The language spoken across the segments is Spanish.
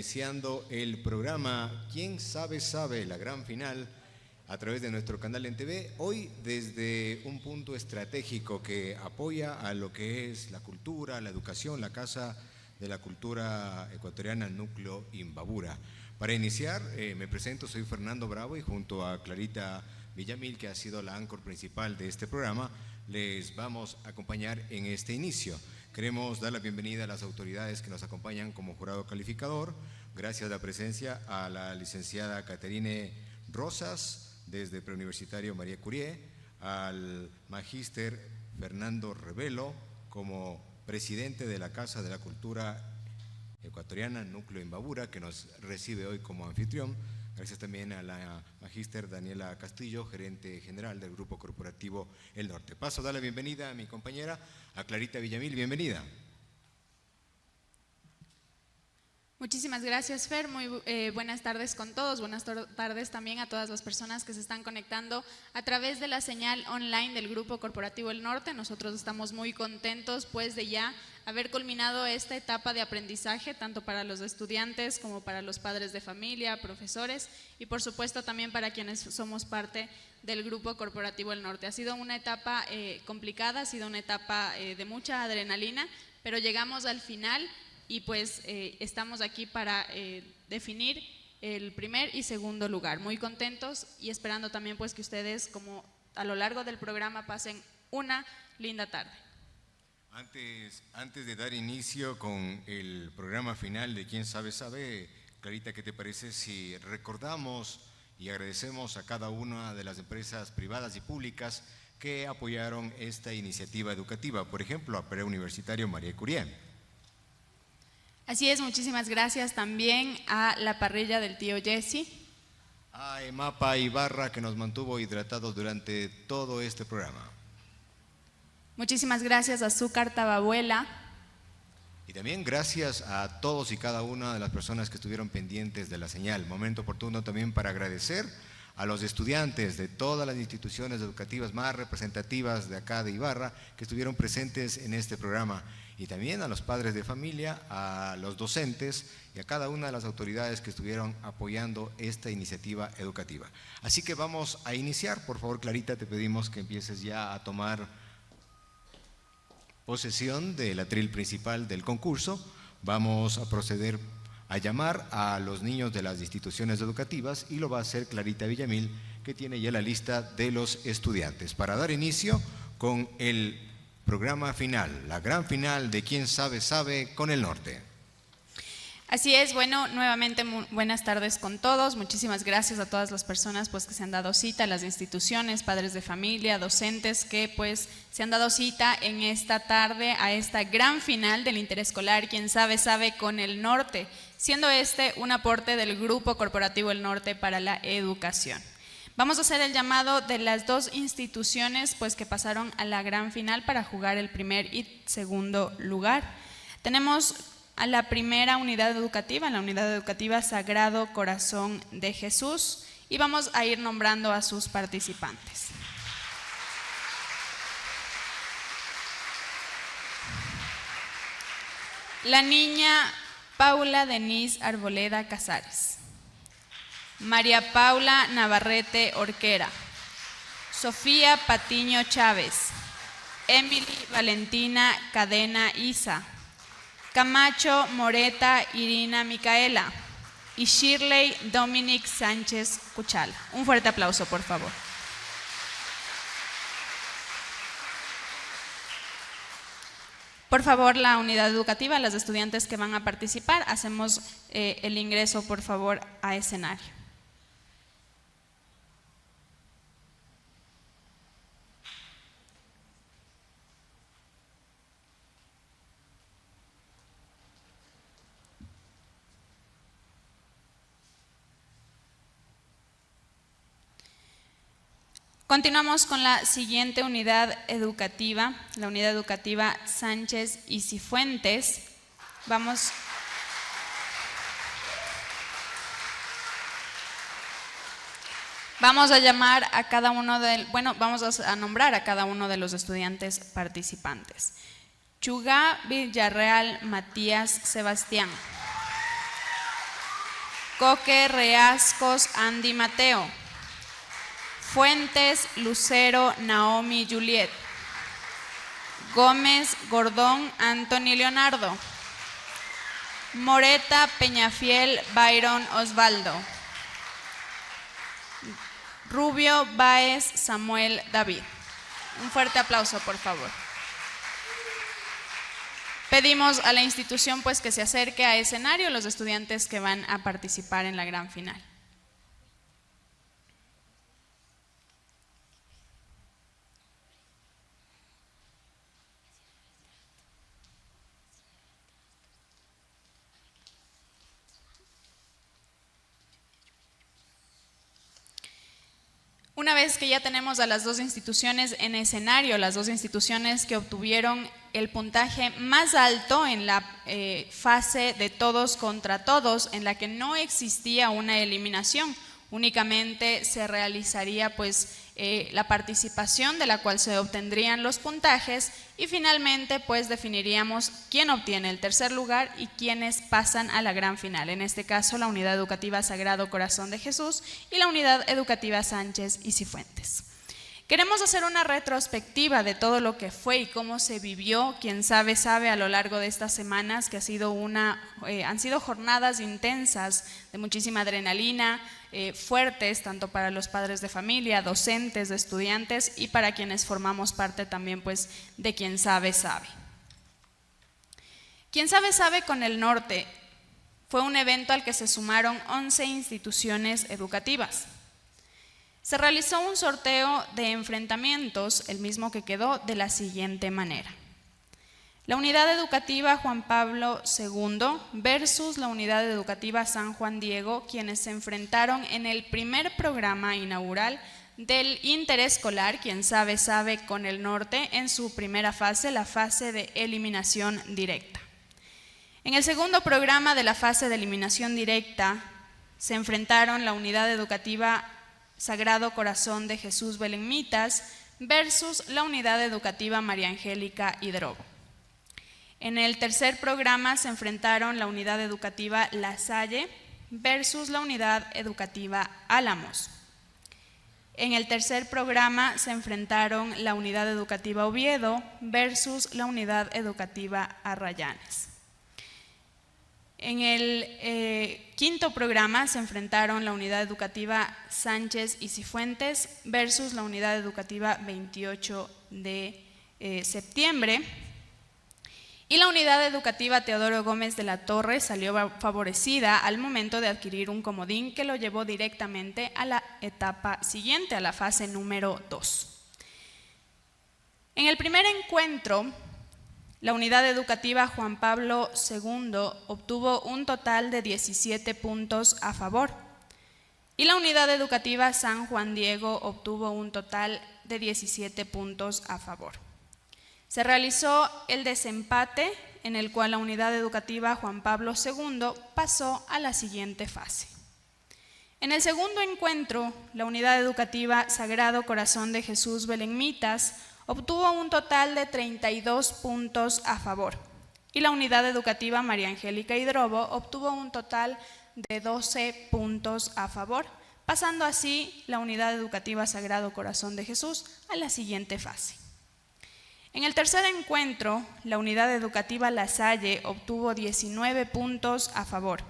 iniciando el programa ¿Quién sabe sabe? La gran final a través de nuestro canal en TV, hoy desde un punto estratégico que apoya a lo que es la cultura, la educación, la Casa de la Cultura Ecuatoriana, el núcleo Imbabura. Para iniciar, me presento, soy Fernando Bravo y junto a Clarita Villamil, que ha sido la anchor principal de este programa, les vamos a acompañar en este inicio. Queremos dar la bienvenida a las autoridades que nos acompañan como jurado calificador. Gracias a la presencia a la licenciada Caterine Rosas, desde Preuniversitario María Curie, al magíster Fernando Revelo, como presidente de la Casa de la Cultura Ecuatoriana, Núcleo Imbabura, que nos recibe hoy como anfitrión. Gracias también a la magíster Daniela Castillo, gerente general del Grupo Corporativo El Norte. Paso a dar la bienvenida a mi compañera, a Clarita Villamil. Bienvenida. Muchísimas gracias, Fer. Muy buenas tardes con todos. Buenas tardes también a todas las personas que se están conectando a través de la señal online del Grupo Corporativo El Norte. Nosotros estamos muy contentos pues de ya haber culminado esta etapa de aprendizaje, tanto para los estudiantes como para los padres de familia, profesores y por supuesto también para quienes somos parte del Grupo Corporativo El Norte. Ha sido una etapa complicada, ha sido una etapa de mucha adrenalina, pero llegamos al final. Y pues estamos aquí para definir el primer y segundo lugar. Muy contentos y esperando también pues que ustedes, como a lo largo del programa, pasen una linda tarde. Antes de dar inicio con el programa final de Quién sabe sabe, Clarita, ¿qué te parece si recordamos y agradecemos a cada una de las empresas privadas y públicas que apoyaron esta iniciativa educativa? Por ejemplo, a Preuniversitario María Curie. Así es, muchísimas gracias también a la parrilla del tío Jesse. A EMAPA Ibarra, que nos mantuvo hidratados durante todo este programa. Muchísimas gracias a Azúcar Tababuela. Y también gracias a todos y cada una de las personas que estuvieron pendientes de la señal. Momento oportuno también para agradecer a los estudiantes de todas las instituciones educativas más representativas de acá de Ibarra que estuvieron presentes en este programa. Y también a los padres de familia, a los docentes y a cada una de las autoridades que estuvieron apoyando esta iniciativa educativa. Así que vamos a iniciar. Por favor, Clarita, te pedimos que empieces ya a tomar posesión del atril principal del concurso. Vamos a proceder a llamar a los niños de las instituciones educativas y lo va a hacer Clarita Villamil, que tiene ya la lista de los estudiantes. Para dar inicio con el programa final, la gran final de Quién sabe sabe con el Norte. Así es, bueno, nuevamente buenas tardes con todos. Muchísimas gracias a todas las personas pues que se han dado cita, a las instituciones, padres de familia, docentes que pues se han dado cita en esta tarde a esta gran final del interescolar Quién sabe sabe con el Norte, siendo este un aporte del Grupo Corporativo El Norte para la educación. Vamos a hacer el llamado de las dos instituciones pues que pasaron a la gran final para jugar el primer y segundo lugar. Tenemos a la primera unidad educativa, la unidad educativa Sagrado Corazón de Jesús, y vamos a ir nombrando a sus participantes. La niña Paula Denise Arboleda Casares. María Paula Navarrete Orquera, Sofía Patiño Chávez, Emily Valentina Cadena Isa, Camacho Moreta Irina Micaela y Shirley Dominic Sánchez Cuchala. Un fuerte aplauso, por favor. Por favor, la unidad educativa, las estudiantes que van a participar, hacemos el ingreso, por favor, a escenario. Continuamos con la siguiente unidad educativa, la unidad educativa Sánchez y Cifuentes. Vamos a llamar a cada uno vamos a nombrar a cada uno de los estudiantes participantes. Chugá Villarreal Matías Sebastián. Coque Reascos Andy Mateo. Fuentes Lucero Naomi Juliet. Gómez Gordón Anthony Leonardo. Moreta Peñafiel Byron Osvaldo. Rubio Báez Samuel David. Un fuerte aplauso, por favor. Pedimos a la institución pues que se acerque a escenario los estudiantes que van a participar en la gran final. Una vez que ya tenemos a las dos instituciones en escenario, las dos instituciones que obtuvieron el puntaje más alto en la fase de todos contra todos, en la que no existía una eliminación, únicamente se realizaría pues la participación de la cual se obtendrían los puntajes y finalmente pues definiríamos quién obtiene el tercer lugar y quiénes pasan a la gran final, en este caso la Unidad Educativa Sagrado Corazón de Jesús y la Unidad Educativa Sánchez y Cifuentes. Queremos hacer una retrospectiva de todo lo que fue y cómo se vivió, quien sabe, sabe a lo largo de estas semanas que han sido jornadas intensas de muchísima adrenalina, fuertes tanto para los padres de familia, docentes, estudiantes y para quienes formamos parte también pues de Quien Sabe, Sabe. Quien Sabe, Sabe con el Norte fue un evento al que se sumaron 11 instituciones educativas. Se realizó un sorteo de enfrentamientos, el mismo que quedó de la siguiente manera. La Unidad Educativa Juan Pablo II versus la Unidad Educativa San Juan Diego, quienes se enfrentaron en el primer programa inaugural del interescolar, Quien Sabe, Sabe con el Norte, en su primera fase, la fase de eliminación directa. En el segundo programa de la fase de eliminación directa, se enfrentaron la Unidad Educativa Sagrado Corazón de Jesús Belenmitas versus la Unidad Educativa María Angélica Hidrobo. En el tercer programa se enfrentaron la Unidad Educativa La Salle versus la Unidad Educativa Álamos. En el tercer programa se enfrentaron la Unidad Educativa Oviedo versus la Unidad Educativa Arrayanes. En el quinto programa se enfrentaron la Unidad Educativa Sánchez y Cifuentes versus la Unidad Educativa 28 de septiembre. Y la Unidad Educativa Teodoro Gómez de la Torre salió favorecida al momento de adquirir un comodín que lo llevó directamente a la etapa siguiente, a la fase número 2. En el primer encuentro, la Unidad Educativa Juan Pablo II obtuvo un total de 17 puntos a favor y la Unidad Educativa San Juan Diego obtuvo un total de 17 puntos a favor. Se realizó el desempate en el cual la Unidad Educativa Juan Pablo II pasó a la siguiente fase. En el segundo encuentro, la Unidad Educativa Sagrado Corazón de Jesús Belenmitas obtuvo un total de 32 puntos a favor y la Unidad Educativa María Angélica Hidrobo obtuvo un total de 12 puntos a favor, pasando así la Unidad Educativa Sagrado Corazón de Jesús a la siguiente fase. En el tercer encuentro, la Unidad Educativa La Salle obtuvo 19 puntos a favor.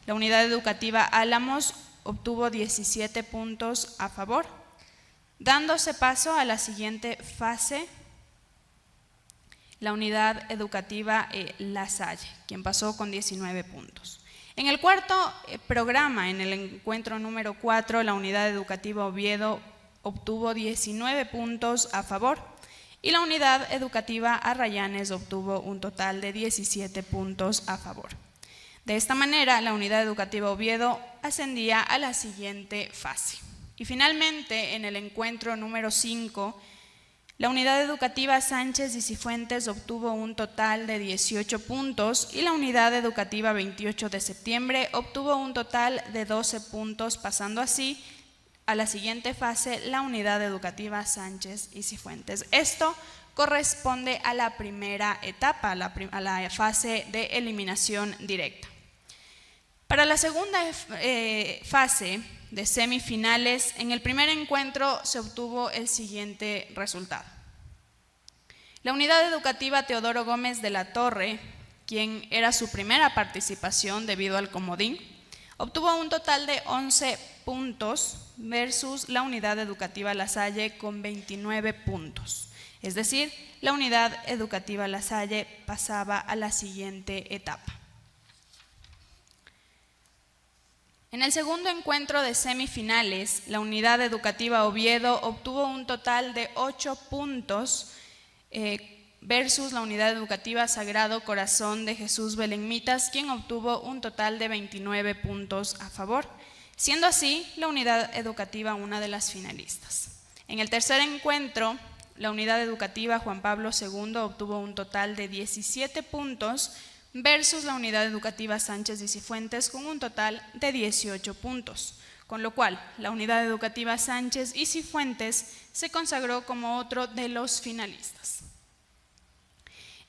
La Unidad Educativa Álamos obtuvo 17 puntos a favor, dándose paso a la siguiente fase, la Unidad Educativa La Salle, quien pasó con 19 puntos. En el cuarto programa, en el encuentro número 4, la Unidad Educativa Oviedo obtuvo 19 puntos a favor y la Unidad Educativa Arrayanes obtuvo un total de 17 puntos a favor. De esta manera, la Unidad Educativa Oviedo ascendía a la siguiente fase. Y finalmente, en el encuentro número 5, la Unidad Educativa Sánchez y Cifuentes obtuvo un total de 18 puntos y la Unidad Educativa 28 de septiembre obtuvo un total de 12 puntos, pasando así a la siguiente fase la Unidad Educativa Sánchez y Cifuentes. Esto corresponde a la primera etapa, a la fase de eliminación directa. Para la segunda fase de semifinales, en el primer encuentro se obtuvo el siguiente resultado. La unidad educativa Teodoro Gómez de la Torre, quien era su primera participación debido al comodín, obtuvo un total de 11 puntos versus la unidad educativa La Salle con 29 puntos. Es decir, la unidad educativa La Salle pasaba a la siguiente etapa. En el segundo encuentro de semifinales, la unidad educativa Oviedo obtuvo un total de 8 puntos versus la unidad educativa Sagrado Corazón de Jesús Belenmitas, quien obtuvo un total de 29 puntos a favor, siendo así la unidad educativa una de las finalistas. En el tercer encuentro, la unidad educativa Juan Pablo II obtuvo un total de 17 puntos versus la unidad educativa Sánchez y Cifuentes con un total de 18 puntos, con lo cual la unidad educativa Sánchez y Cifuentes se consagró como otro de los finalistas.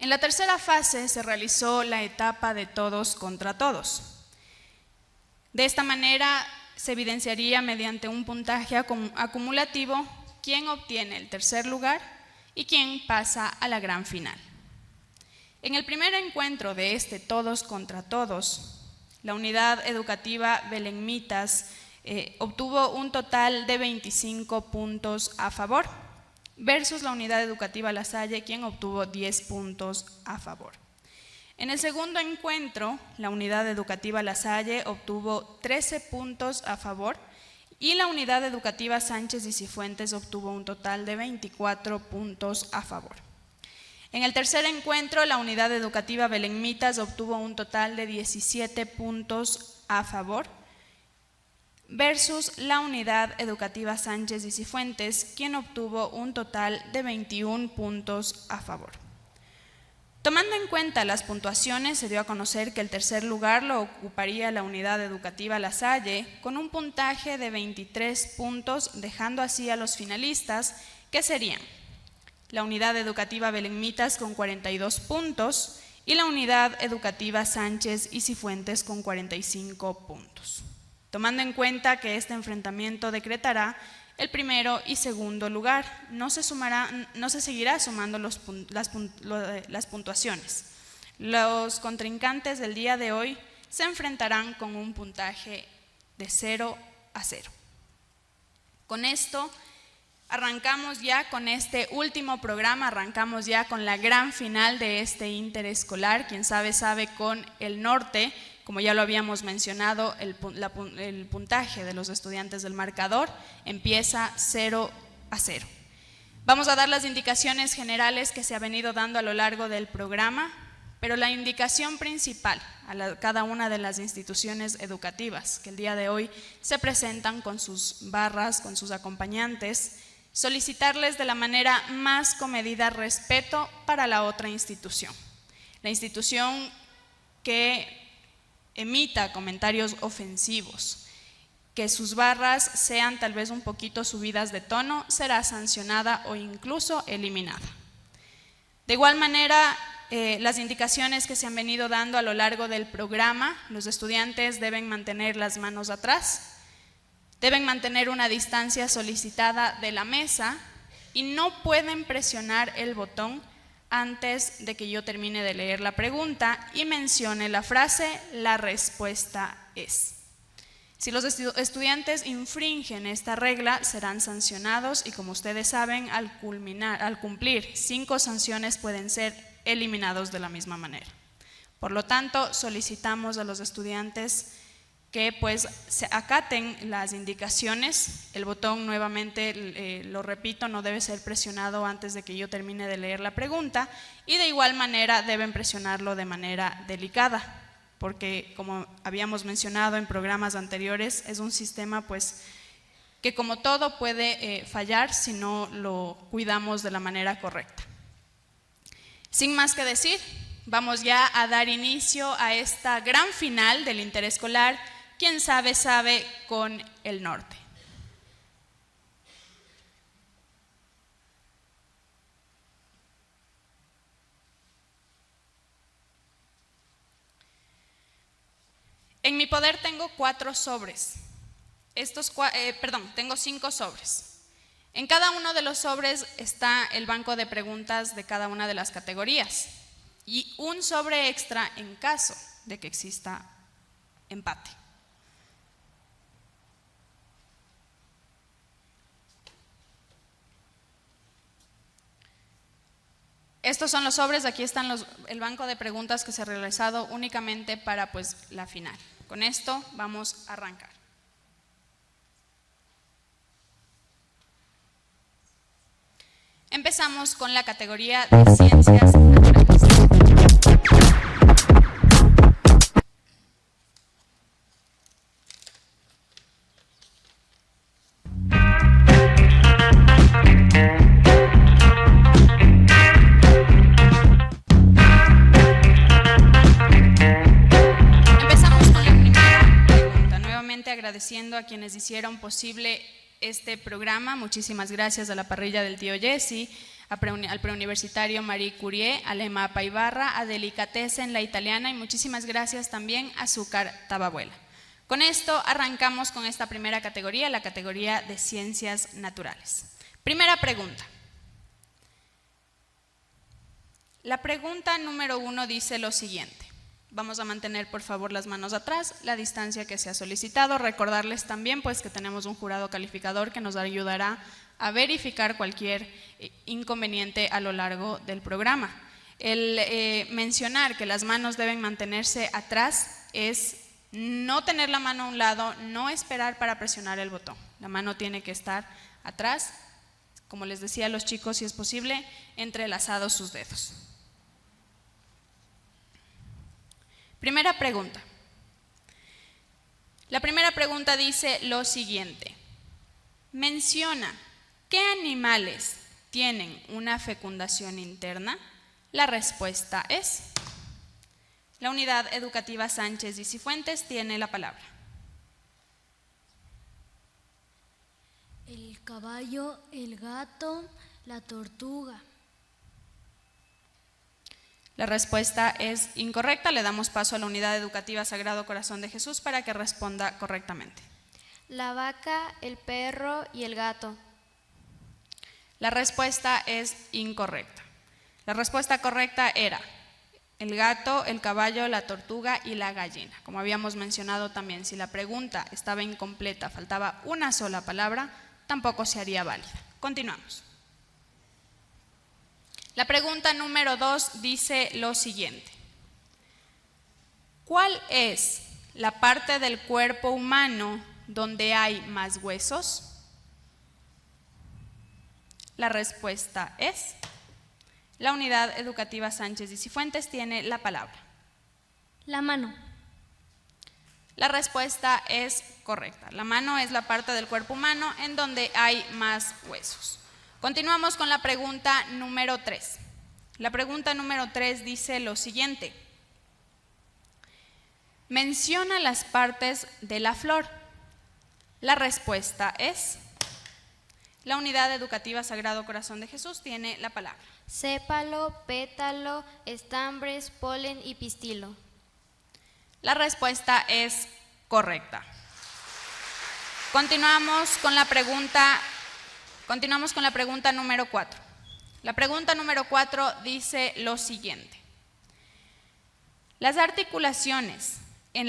En la tercera fase se realizó la etapa de todos contra todos. De esta manera se evidenciaría mediante un puntaje acumulativo quién obtiene el tercer lugar y quién pasa a la gran final. En el primer encuentro de este todos contra todos, la unidad educativa Belenmitas obtuvo un total de 25 puntos a favor, versus la unidad educativa La Salle, quien obtuvo 10 puntos a favor. En el segundo encuentro, la unidad educativa La Salle obtuvo 13 puntos a favor y la unidad educativa Sánchez y Cifuentes obtuvo un total de 24 puntos a favor. En el tercer encuentro, la unidad educativa Belenmitas obtuvo un total de 17 puntos a favor versus la unidad educativa Sánchez y Cifuentes, quien obtuvo un total de 21 puntos a favor. Tomando en cuenta las puntuaciones, se dio a conocer que el tercer lugar lo ocuparía la unidad educativa La Salle con un puntaje de 23 puntos, dejando así a los finalistas, que serían la unidad educativa Belenmitas con 42 puntos y la unidad educativa Sánchez y Cifuentes con 45 puntos. Tomando en cuenta que este enfrentamiento decretará el primero y segundo lugar, no se seguirá sumando las puntuaciones. Los contrincantes del día de hoy se enfrentarán con un puntaje de 0-0. Con esto arrancamos ya con este último programa, arrancamos ya con la gran final de este interescolar. Quien sabe, sabe con el norte. Como ya lo habíamos mencionado, el puntaje de los estudiantes del marcador empieza 0-0. Vamos a dar las indicaciones generales que se ha venido dando a lo largo del programa, pero la indicación principal a cada una de las instituciones educativas que el día de hoy se presentan con sus barras, con sus acompañantes, solicitarles de la manera más comedida respeto para la otra institución. La institución que emita comentarios ofensivos, que sus barras sean tal vez un poquito subidas de tono, será sancionada o incluso eliminada. De igual manera, las indicaciones que se han venido dando a lo largo del programa, los estudiantes deben mantener las manos atrás, deben mantener una distancia solicitada de la mesa y no pueden presionar el botón antes de que yo termine de leer la pregunta y mencione la frase "la respuesta es". Si los estudiantes infringen esta regla, serán sancionados y, como ustedes saben, al cumplir 5 sanciones pueden ser eliminados de la misma manera. Por lo tanto, solicitamos a los estudiantes que pues se acaten las indicaciones. El botón, nuevamente lo repito, no debe ser presionado antes de que yo termine de leer la pregunta, y de igual manera deben presionarlo de manera delicada, porque como habíamos mencionado en programas anteriores, es un sistema pues que como todo puede fallar si no lo cuidamos de la manera correcta. Sin más que decir, vamos ya a dar inicio a esta gran final del interescolar. Quien sabe, sabe con el norte. En mi poder tengo 4 sobres. Tengo 5 sobres. En cada uno de los sobres está el banco de preguntas de cada una de las categorías y un sobre extra en caso de que exista empate. Estos son los sobres, aquí están el banco de preguntas que se ha realizado únicamente para la final. Con esto vamos a arrancar. Empezamos con la categoría de Ciencias Naturales. Agradeciendo a quienes hicieron posible este programa. Muchísimas gracias a la parrilla del tío Jesse, al preuniversitario Marie Curie, a Lema Paibarra, a Delicatessen, la italiana, y muchísimas gracias también a Azúcar Tababuela. Con esto arrancamos con esta primera categoría, la categoría de Ciencias Naturales. Primera pregunta. La pregunta número 1 dice lo siguiente. Vamos a mantener por favor las manos atrás, la distancia que se ha solicitado. Recordarles también que tenemos un jurado calificador que nos ayudará a verificar cualquier inconveniente a lo largo del programa. El mencionar que las manos deben mantenerse atrás es no tener la mano a un lado, no esperar para presionar el botón. La mano tiene que estar atrás, como les decía a los chicos, si es posible, entrelazados sus dedos. Primera pregunta. La primera pregunta dice lo siguiente. Menciona ¿qué animales tienen una fecundación interna? La respuesta es. La unidad educativa Sánchez y Cifuentes tiene la palabra. El caballo, el gato, la tortuga. La respuesta es incorrecta. Le damos paso a la unidad educativa Sagrado Corazón de Jesús para que responda correctamente. La vaca, el perro y el gato. La respuesta es incorrecta. La respuesta correcta era el gato, el caballo, la tortuga y la gallina. Como habíamos mencionado también, si la pregunta estaba incompleta, faltaba una sola palabra, tampoco se haría válida. Continuamos. La pregunta número 2 dice lo siguiente. ¿Cuál es la parte del cuerpo humano donde hay más huesos? La respuesta es. La unidad educativa Sánchez y Cifuentes tiene la palabra. La mano. La respuesta es correcta. La mano es la parte del cuerpo humano en donde hay más huesos. Continuamos con la pregunta número 3. La pregunta número 3 dice lo siguiente. Menciona las partes de la flor. La respuesta es. La unidad educativa Sagrado Corazón de Jesús tiene la palabra. Sépalo, pétalo, estambres, polen y pistilo. La respuesta es correcta. Continuamos con la pregunta número 4. La pregunta número 4 dice lo siguiente. Las articulaciones es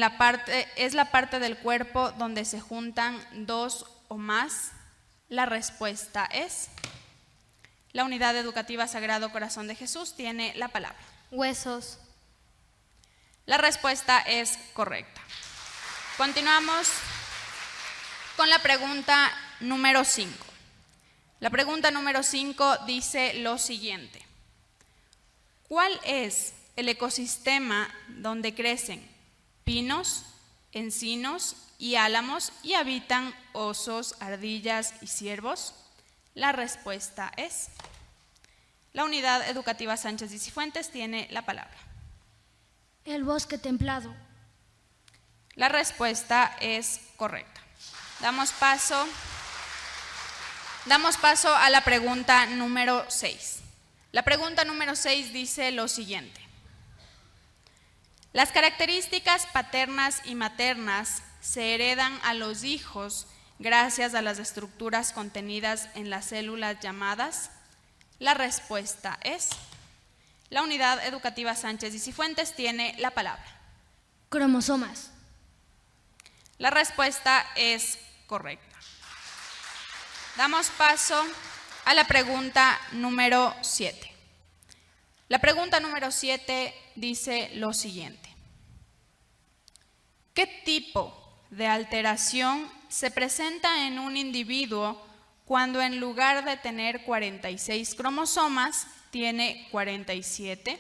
la parte del cuerpo donde se juntan 2 o más. La respuesta es. La unidad educativa Sagrado Corazón de Jesús tiene la palabra. Huesos. La respuesta es correcta. Continuamos con la pregunta número 5. La pregunta número 5 dice lo siguiente. ¿Cuál es el ecosistema donde crecen pinos, encinos y álamos y habitan osos, ardillas y ciervos? La respuesta es. La unidad educativa Sánchez y Cifuentes tiene la palabra. El bosque templado. La respuesta es correcta. Damos paso a la pregunta número 6. La pregunta número 6 dice lo siguiente. Las características paternas y maternas se heredan a los hijos gracias a las estructuras contenidas en las células llamadas. La respuesta es: la Unidad Educativa Sánchez y Cifuentes tiene la palabra. Cromosomas. La respuesta es correcta. Damos paso a la pregunta número 7. La pregunta número 7 dice lo siguiente: ¿qué tipo de alteración se presenta en un individuo cuando en lugar de tener 46 cromosomas tiene 47?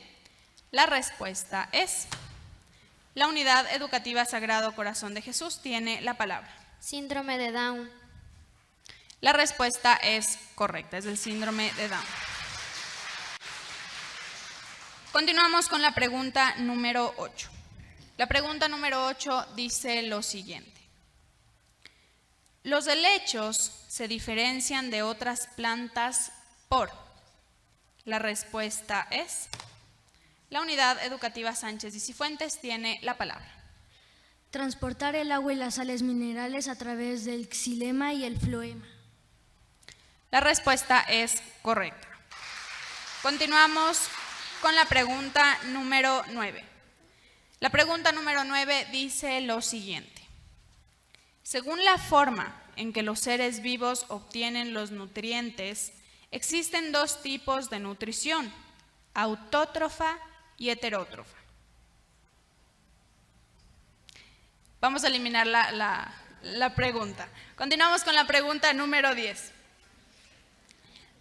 La respuesta es: la Unidad Educativa Sagrado Corazón de Jesús tiene la palabra. Síndrome de Down. La respuesta es correcta, es el síndrome de Down. Continuamos con la pregunta número 8. La pregunta número 8 dice lo siguiente: los helechos se diferencian de otras plantas por. La respuesta es: la Unidad Educativa Sánchez y Cifuentes tiene la palabra. Transportar el agua y las sales minerales a través del xilema y el floema. La respuesta es correcta. Continuamos con la pregunta número 9. La pregunta número 9 dice lo siguiente: según la forma en que los seres vivos obtienen los nutrientes, existen dos tipos de nutrición: autótrofa y heterótrofa. Vamos a eliminar la pregunta. Continuamos con la pregunta número 10.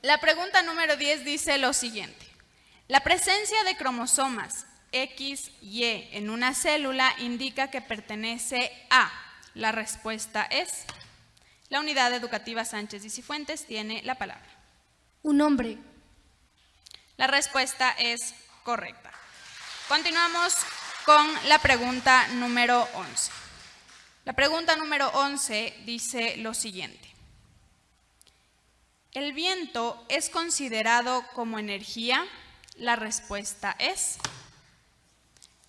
La pregunta número 10 dice lo siguiente: la presencia de cromosomas X, Y en una célula indica que pertenece a. La respuesta es: la Unidad Educativa Sánchez y Cifuentes tiene la palabra. Un hombre. La respuesta es correcta. Continuamos con la pregunta número 11. La pregunta número 11 dice lo siguiente: ¿el viento es considerado como energía? La respuesta es: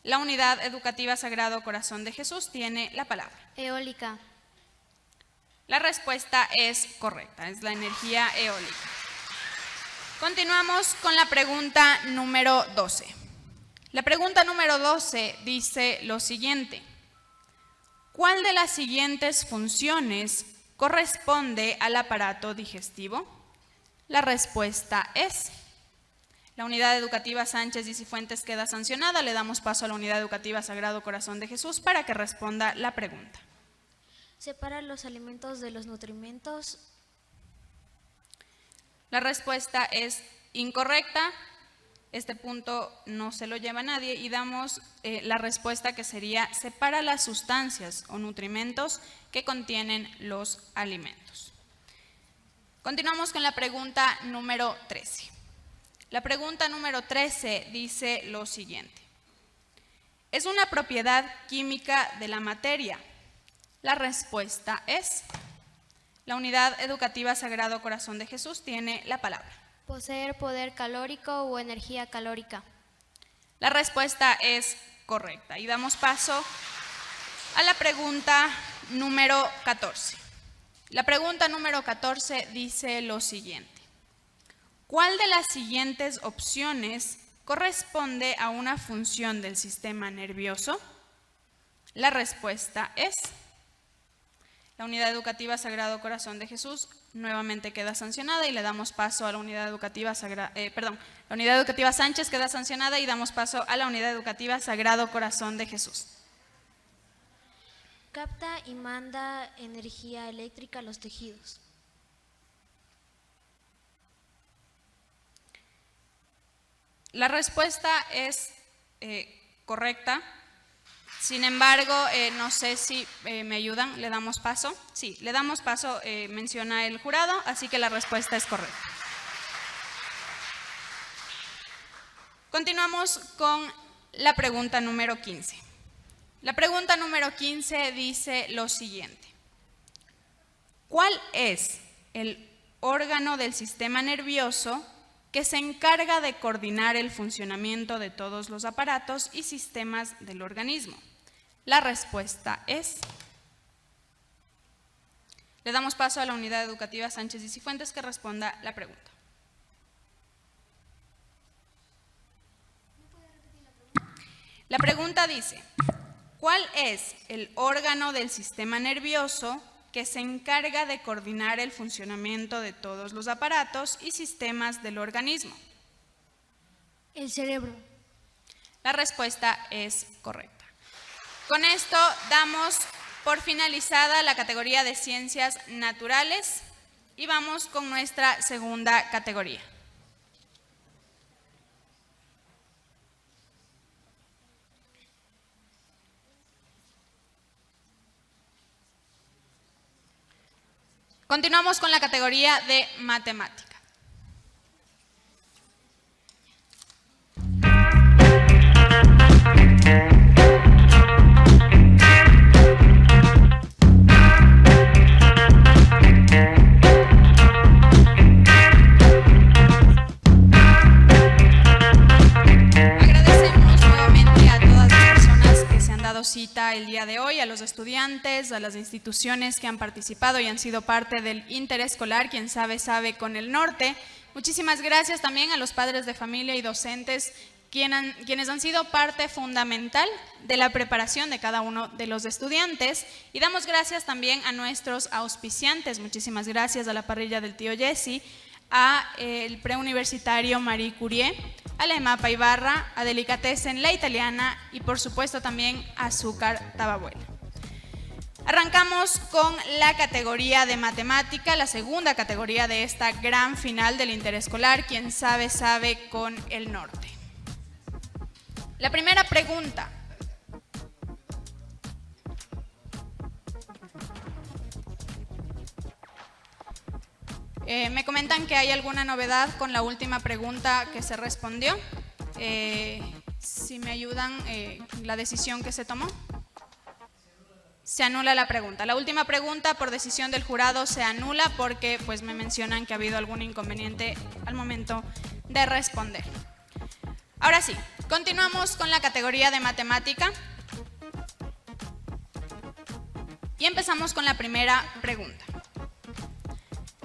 la Unidad Educativa Sagrado Corazón de Jesús tiene la palabra. Eólica. La respuesta es correcta, es la energía eólica. Continuamos con la pregunta número 12. La pregunta número 12 dice lo siguiente: ¿cuál de las siguientes funciones corresponde al aparato digestivo? La respuesta es: la Unidad Educativa Sánchez y Cifuentes queda sancionada. Le damos paso a la Unidad Educativa Sagrado Corazón de Jesús para que responda la pregunta. Separa los alimentos de los nutrimentos. La respuesta es incorrecta. Este punto no se lo lleva nadie y damos la respuesta que sería: separa las sustancias o nutrimentos que contienen los alimentos. Continuamos con la pregunta número 13. La pregunta número 13 dice lo siguiente: ¿es una propiedad química de la materia? La respuesta es: la Unidad Educativa Sagrado Corazón de Jesús tiene la palabra. Poseer poder calórico o energía calórica. La respuesta es correcta y damos paso a la pregunta número 14. La pregunta número 14 dice lo siguiente: ¿cuál de las siguientes opciones corresponde a una función del sistema nervioso? La respuesta es: la Unidad Educativa Sagrado Corazón de Jesús nuevamente queda sancionada y le damos paso a la Unidad Educativa la Unidad Educativa Sánchez queda sancionada y damos paso a la Unidad Educativa Sagrado Corazón de Jesús. Capta y manda energía eléctrica a los tejidos. La respuesta es correcta. Sin embargo, no sé si me ayudan, ¿le damos paso? Sí, le damos paso, menciona el jurado, así que la respuesta es correcta. Continuamos con la pregunta número 15. La pregunta número 15 dice lo siguiente: ¿cuál es el órgano del sistema nervioso que se encarga de coordinar el funcionamiento de todos los aparatos y sistemas del organismo? La respuesta es… Le damos paso a la unidad educativa Sánchez y Cifuentes que responda la pregunta. La pregunta dice, ¿cuál es el órgano del sistema nervioso que se encarga de coordinar el funcionamiento de todos los aparatos y sistemas del organismo? El cerebro. La respuesta es correcta. Con esto damos por finalizada la categoría de ciencias naturales y vamos con nuestra segunda categoría. Continuamos con la categoría de matemática. Cita el día de hoy, a los estudiantes, a las instituciones que han participado y han sido parte del interescolar, quien sabe, sabe con el norte. Muchísimas gracias también a los padres de familia y docentes quienes han sido parte fundamental de la preparación de cada uno de los estudiantes, y damos gracias también a nuestros auspiciantes. Muchísimas gracias a la parrilla del tío Jesse, a el preuniversitario Marie Curie, a la EMAPA Ibarra, a Delicatessen La Italiana y por supuesto también a Azúcar Tababuela. Arrancamos con la categoría de matemática, la segunda categoría de esta gran final del interescolar, quien sabe, sabe con el norte. La primera pregunta. Me comentan que hay alguna novedad con la última pregunta que se respondió. Si me ayudan, la decisión que se tomó. Se anula la pregunta. La última pregunta por decisión del jurado se anula porque pues me mencionan que ha habido algún inconveniente al momento de responder. Ahora sí, continuamos con la categoría de matemática. Y empezamos con la primera pregunta.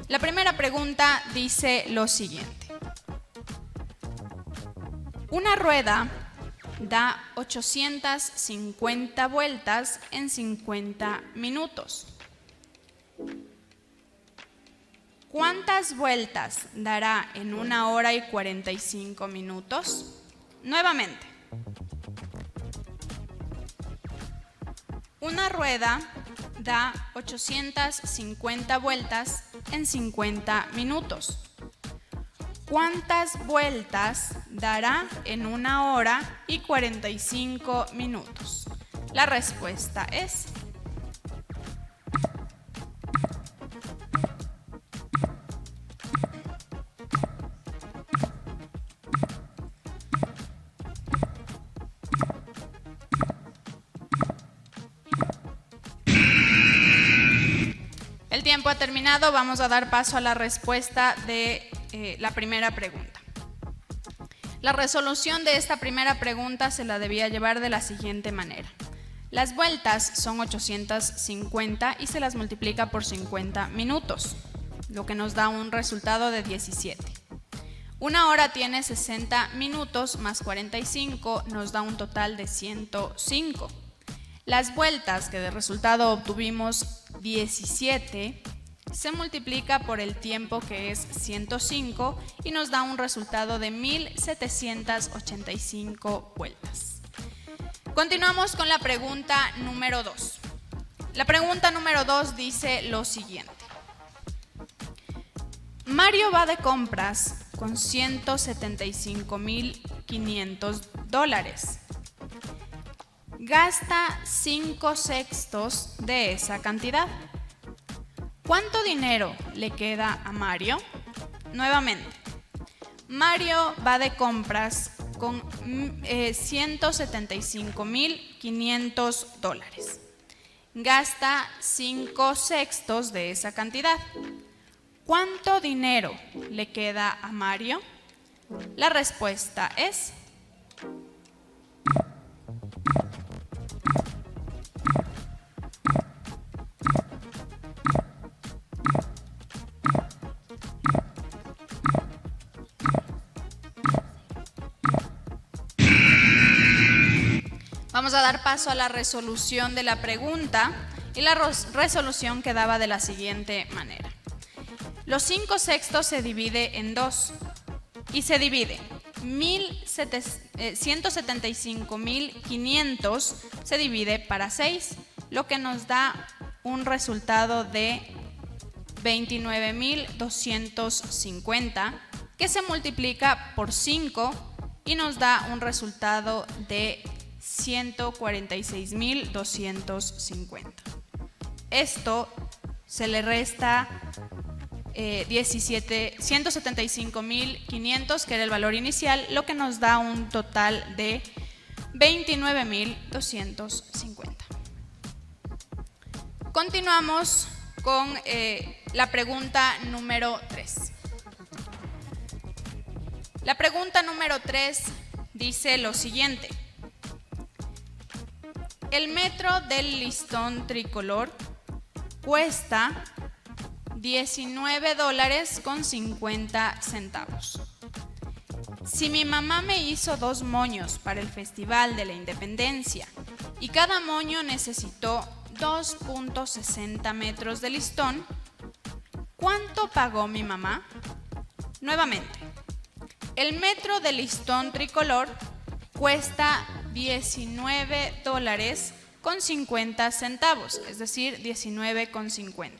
La primera pregunta dice lo siguiente. Una rueda da 850 vueltas en 50 minutos. ¿Cuántas vueltas dará en 1 hora y 45 minutos? Nuevamente. Una rueda da 850 vueltas en 50 minutos. ¿Cuántas vueltas dará en 1 hora y 45 minutos? La respuesta es… El tiempo ha terminado, vamos a dar paso a la respuesta de la primera pregunta. La resolución de esta primera pregunta se la debía llevar de la siguiente manera. Las vueltas son 850 y se las multiplica por 50 minutos, lo que nos da un resultado de 17. 1 hora tiene 60 minutos más 45 nos da un total de 105. Las vueltas, que de resultado obtuvimos 17, se multiplica por el tiempo, que es 105, y nos da un resultado de 1785 vueltas. Continuamos con la pregunta número 2. La pregunta número 2 dice lo siguiente. Mario va de compras con $175,500. Gasta 5/6 de esa cantidad. ¿Cuánto dinero le queda a Mario? Nuevamente, Mario va de compras con $175,500. Gasta 5/6 de esa cantidad. ¿Cuánto dinero le queda a Mario? La respuesta es... Vamos a dar paso a la resolución de la pregunta y la resolución quedaba de la siguiente manera. Los 5 sextos se divide en 2 y se divide 175.500 se divide para 6, lo que nos da un resultado de 29.250 que se multiplica por 5 y nos da un resultado de 146.250. Esto se le resta 175.500, que era el valor inicial, lo que nos da un total de 29.250. Continuamos con la pregunta número 3. La pregunta número 3 dice lo siguiente. El metro del listón tricolor cuesta $19.50. Si mi mamá me hizo 2 moños para el Festival de la Independencia y cada moño necesitó 2.60 metros de listón, ¿cuánto pagó mi mamá? Nuevamente, el metro de listón tricolor cuesta $19.50, es decir, 19,50.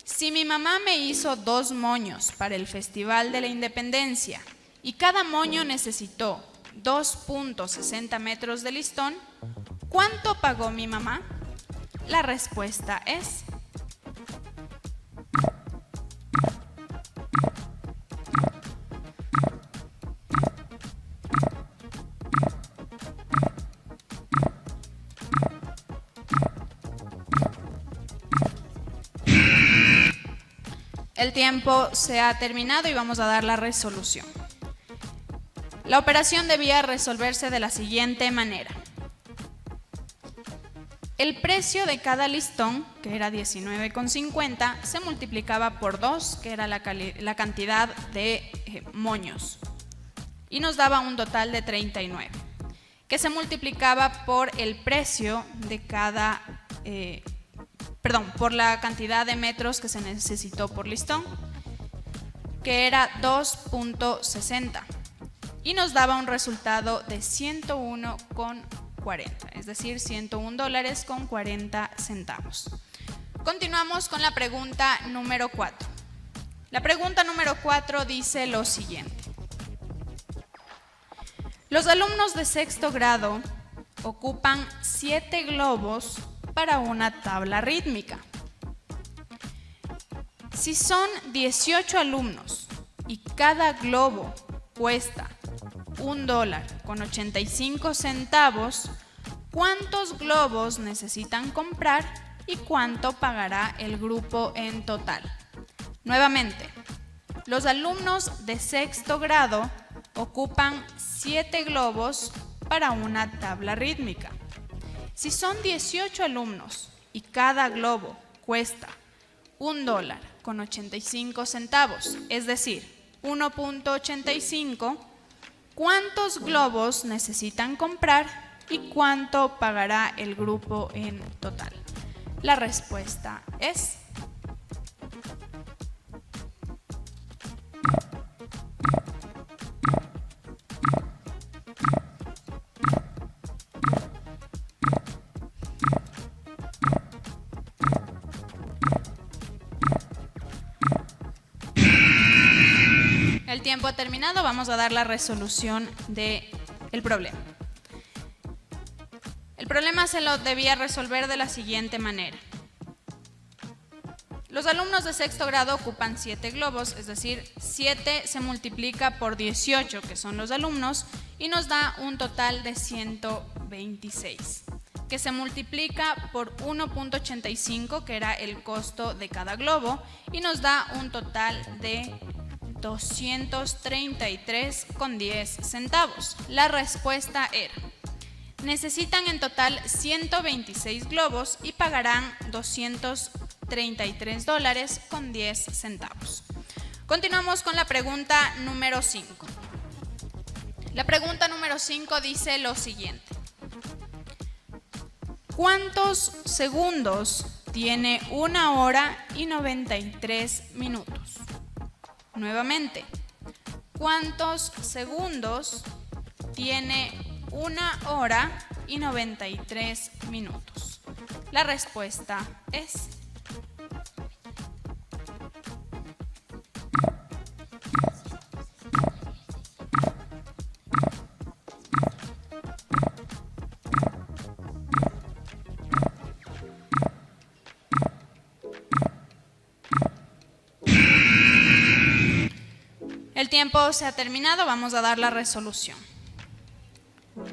Si mi mamá me hizo 2 moños para el Festival de la Independencia y cada moño necesitó 2.60 metros de listón, ¿cuánto pagó mi mamá? La respuesta es... El tiempo se ha terminado y vamos a dar la resolución. La operación debía resolverse de la siguiente manera. El precio de cada listón, que era 19,50, se multiplicaba por 2, que era la cantidad de moños, y nos daba un total de 39, que se multiplicaba por el precio de cada por la cantidad de metros que se necesitó por listón, que era 2.60, y nos daba un resultado de 101,40, es decir, $101.40. Continuamos con la pregunta número 4. La pregunta número 4 dice lo siguiente. Los alumnos de 6º grado ocupan 7 globos para una tabla rítmica. Si son 18 alumnos y cada globo cuesta $1.85, ¿cuántos globos necesitan comprar y cuánto pagará el grupo en total? Nuevamente, los alumnos de 6º grado ocupan 7 globos para una tabla rítmica. Si son 18 alumnos y cada globo cuesta $1.85, es decir, 1.85, ¿cuántos globos necesitan comprar y cuánto pagará el grupo en total? La respuesta es... El tiempo ha terminado, vamos a dar la resolución del problema. El problema se lo debía resolver de la siguiente manera. Los alumnos de 6º grado ocupan 7 globos, es decir, 7 se multiplica por 18, que son los alumnos, y nos da un total de 126, que se multiplica por 1.85, que era el costo de cada globo, y nos da un total de 233,10 centavos. La respuesta era: necesitan en total 126 globos y pagarán $233,10. Continuamos con la pregunta número 5. La pregunta número 5 dice lo siguiente: ¿cuántos segundos tiene 1 hora y 93 minutos? Nuevamente, ¿cuántos segundos tiene 1 hora y 93 minutos? La respuesta es: el tiempo se ha terminado, vamos a dar la resolución.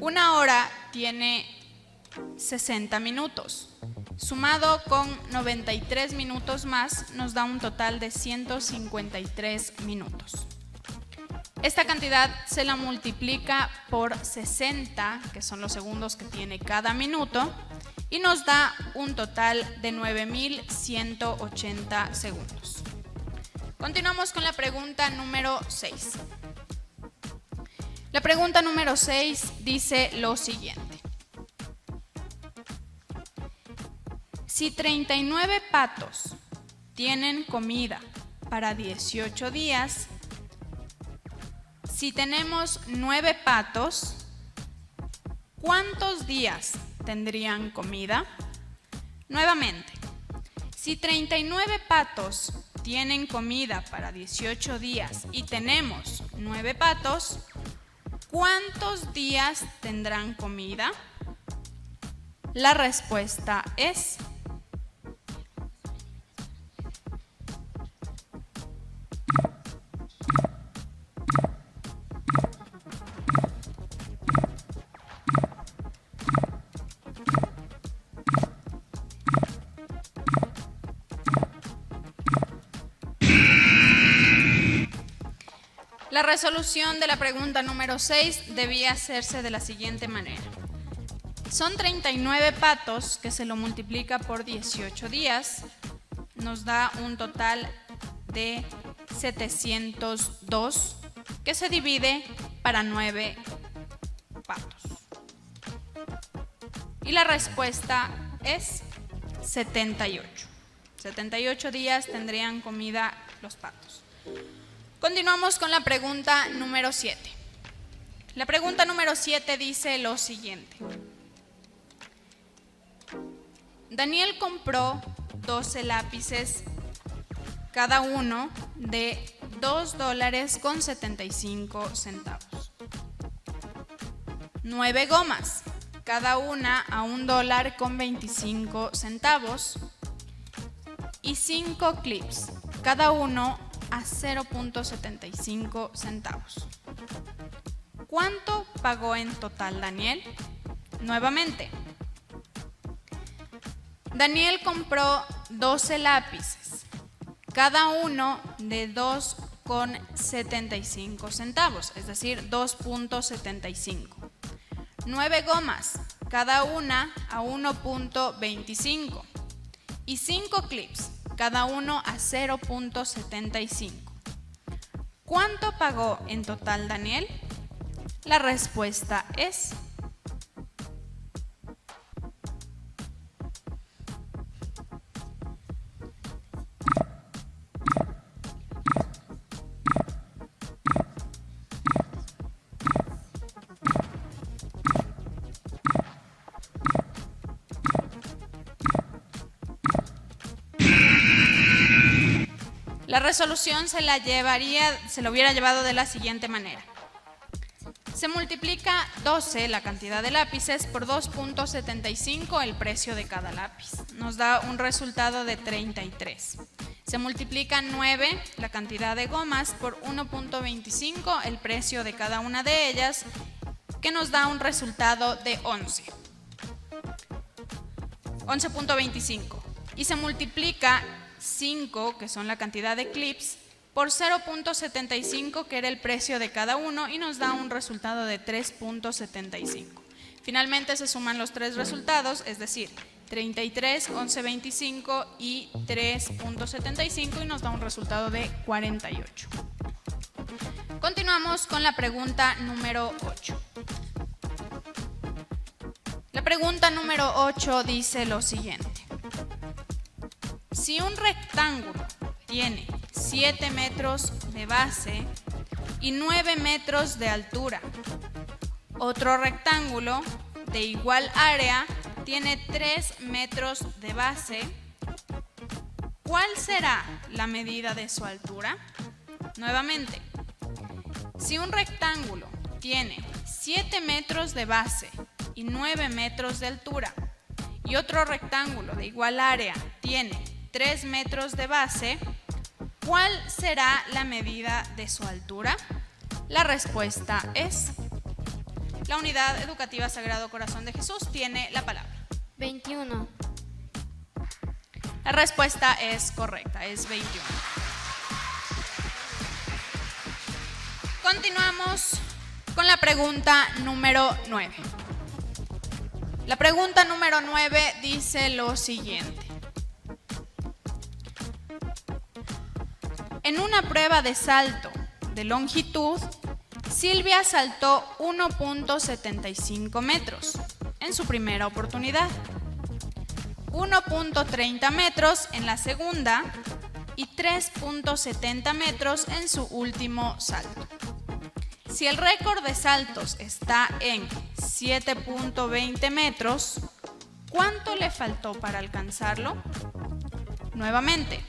1 hora tiene 60 minutos. Sumado con 93 minutos más, nos da un total de 153 minutos. Esta cantidad se la multiplica por 60, que son los segundos que tiene cada minuto, y nos da un total de 9.180 segundos. Continuamos con la pregunta número 6. La pregunta número 6 dice lo siguiente: si 39 patos tienen comida para 18 días, si tenemos 9 patos, ¿cuántos días tendrían comida? Nuevamente, si 39 patos tienen comida para 18 días y tenemos 9 patos, ¿cuántos días tendrán comida? La respuesta es: la resolución de la pregunta número 6 debía hacerse de la siguiente manera. Son 39 patos que se lo multiplica por 18 días, nos da un total de 702 que se divide para 9 patos. Y la respuesta es 78. 78 días tendrían comida los patos. Continuamos con la pregunta número 7. La pregunta número 7 dice lo siguiente: Daniel compró 12 lápices, cada uno de $2.75. 9 gomas, cada una a $1.25. Y 5 clips, cada uno a 0.75 centavos. ¿Cuánto pagó en total Daniel? Nuevamente, Daniel compró 12 lápices, cada uno de 2,75 centavos, es decir, 2.75. 9 gomas, cada una a 1.25. Y 5 clips, cada uno a 0.75. ¿Cuánto pagó en total Daniel? La respuesta es: la resolución se lo hubiera llevado de la siguiente manera. Se multiplica 12, la cantidad de lápices, por 2.75, el precio de cada lápiz. Nos da un resultado de 33. Se multiplica 9, la cantidad de gomas, por 1.25, el precio de cada una de ellas, que nos da un resultado de 11. 11.25. Y se multiplica 5, que son la cantidad de clips, por 0.75, que era el precio de cada uno, y nos da un resultado de 3.75. Finalmente se suman los tres resultados, es decir, 33, 11.25 y 3.75, y nos da un resultado de 48. Continuamos con la pregunta número 8. La pregunta número 8 dice lo siguiente. Si un rectángulo tiene 7 metros de base y 9 metros de altura, otro rectángulo de igual área tiene 3 metros de base, ¿cuál será la medida de su altura? Nuevamente, si un rectángulo tiene 7 metros de base y 9 metros de altura y otro rectángulo de igual área tiene 3 metros de base, ¿cuál será la medida de su altura? La respuesta es: la Unidad Educativa Sagrado Corazón de Jesús tiene la palabra. 21. La respuesta es correcta, es 21. Continuamos con la pregunta número 9. La pregunta número 9 dice lo siguiente. En una prueba de salto de longitud, Silvia saltó 1.75 metros en su primera oportunidad, 1.30 metros en la segunda y 3.70 metros en su último salto. Si el récord de saltos está en 7.20 metros, ¿cuánto le faltó para alcanzarlo? Nuevamente,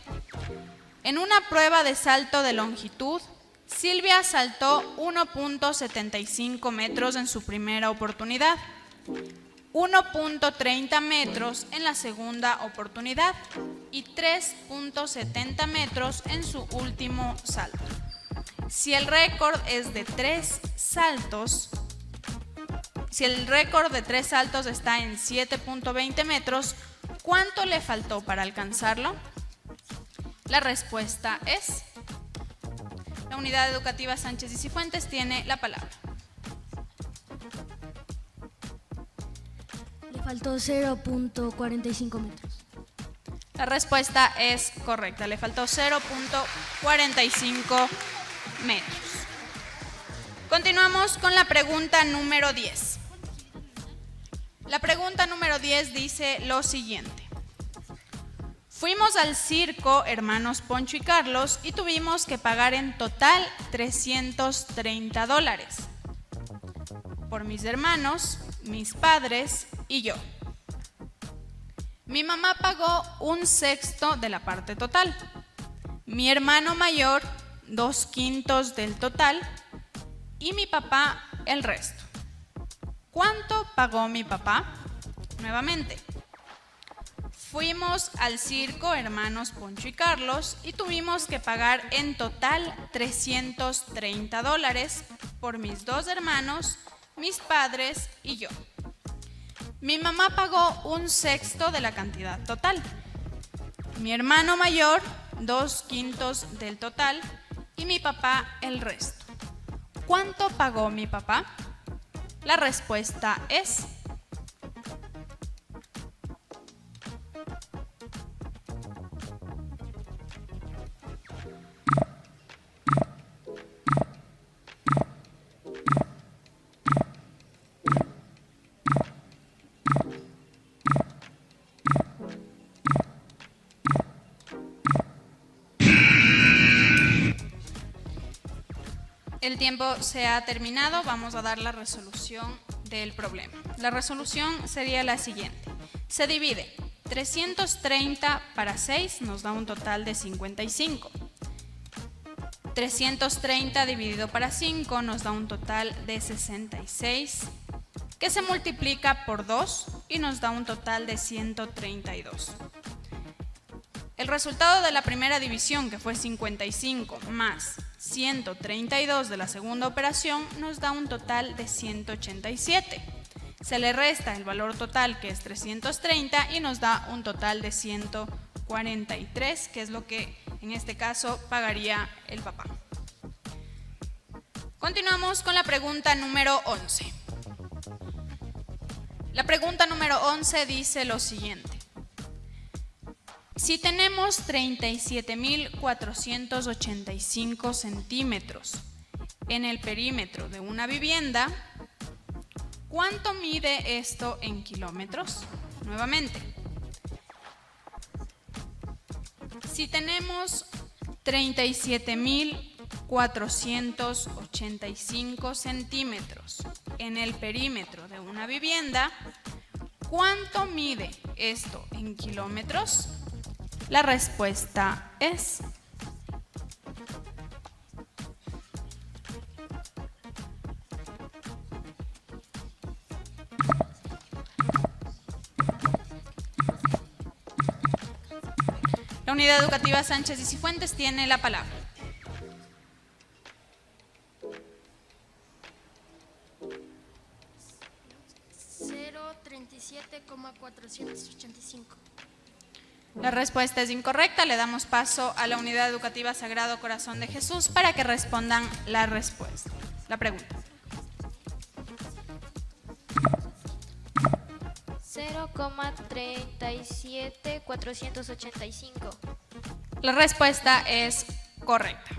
en una prueba de salto de longitud, Silvia saltó 1.75 metros en su primera oportunidad, 1.30 metros en la segunda oportunidad y 3.70 metros en su último salto. Si el récord es de 3 saltos, si el récord de 3 saltos está en 7.20 metros, ¿cuánto le faltó para alcanzarlo? La respuesta es: la Unidad Educativa Sánchez y Cifuentes tiene la palabra. Le faltó 0.45 metros. La respuesta es correcta, le faltó 0.45 metros. Continuamos con la pregunta número 10. La pregunta número 10 dice lo siguiente. Fuimos al circo hermanos Poncho y Carlos y tuvimos que pagar en total $330 por mis hermanos, mis padres y yo. Mi mamá pagó 1/6 de la parte total, mi hermano mayor 2/5 del total y mi papá el resto. ¿Cuánto pagó mi papá? Nuevamente. Fuimos al circo hermanos Poncho y Carlos y tuvimos que pagar en total $330 por mis 2 hermanos, mis padres y yo. Mi mamá pagó 1/6 de la cantidad total. Mi hermano mayor 2/5 del total y mi papá el resto. ¿Cuánto pagó mi papá? La respuesta es: el tiempo se ha terminado, vamos a dar la resolución del problema. La resolución sería la siguiente. Se divide 330 para 6, nos da un total de 55. 330 dividido para 5 nos da un total de 66, que se multiplica por 2 y nos da un total de 132. El resultado de la primera división, que fue 55 más 132 de la segunda operación, nos da un total de 187. Se le resta el valor total, que es 330, y nos da un total de 143, que es lo que En este caso, pagaría el papá. Continuamos con la pregunta número 11. La pregunta número 11 dice lo siguiente. Si tenemos 37.485 centímetros en el perímetro de una vivienda, ¿cuánto mide esto en kilómetros? Nuevamente. Si tenemos 37.485 centímetros en el perímetro de una vivienda, ¿cuánto mide esto en kilómetros? La respuesta es... La Unidad Educativa Sánchez y Cifuentes tiene la palabra. $0.37,485. La respuesta es incorrecta. Le damos paso a la Unidad Educativa Sagrado Corazón de Jesús para que respondan la respuesta. La pregunta. 0,37485. La respuesta es correcta.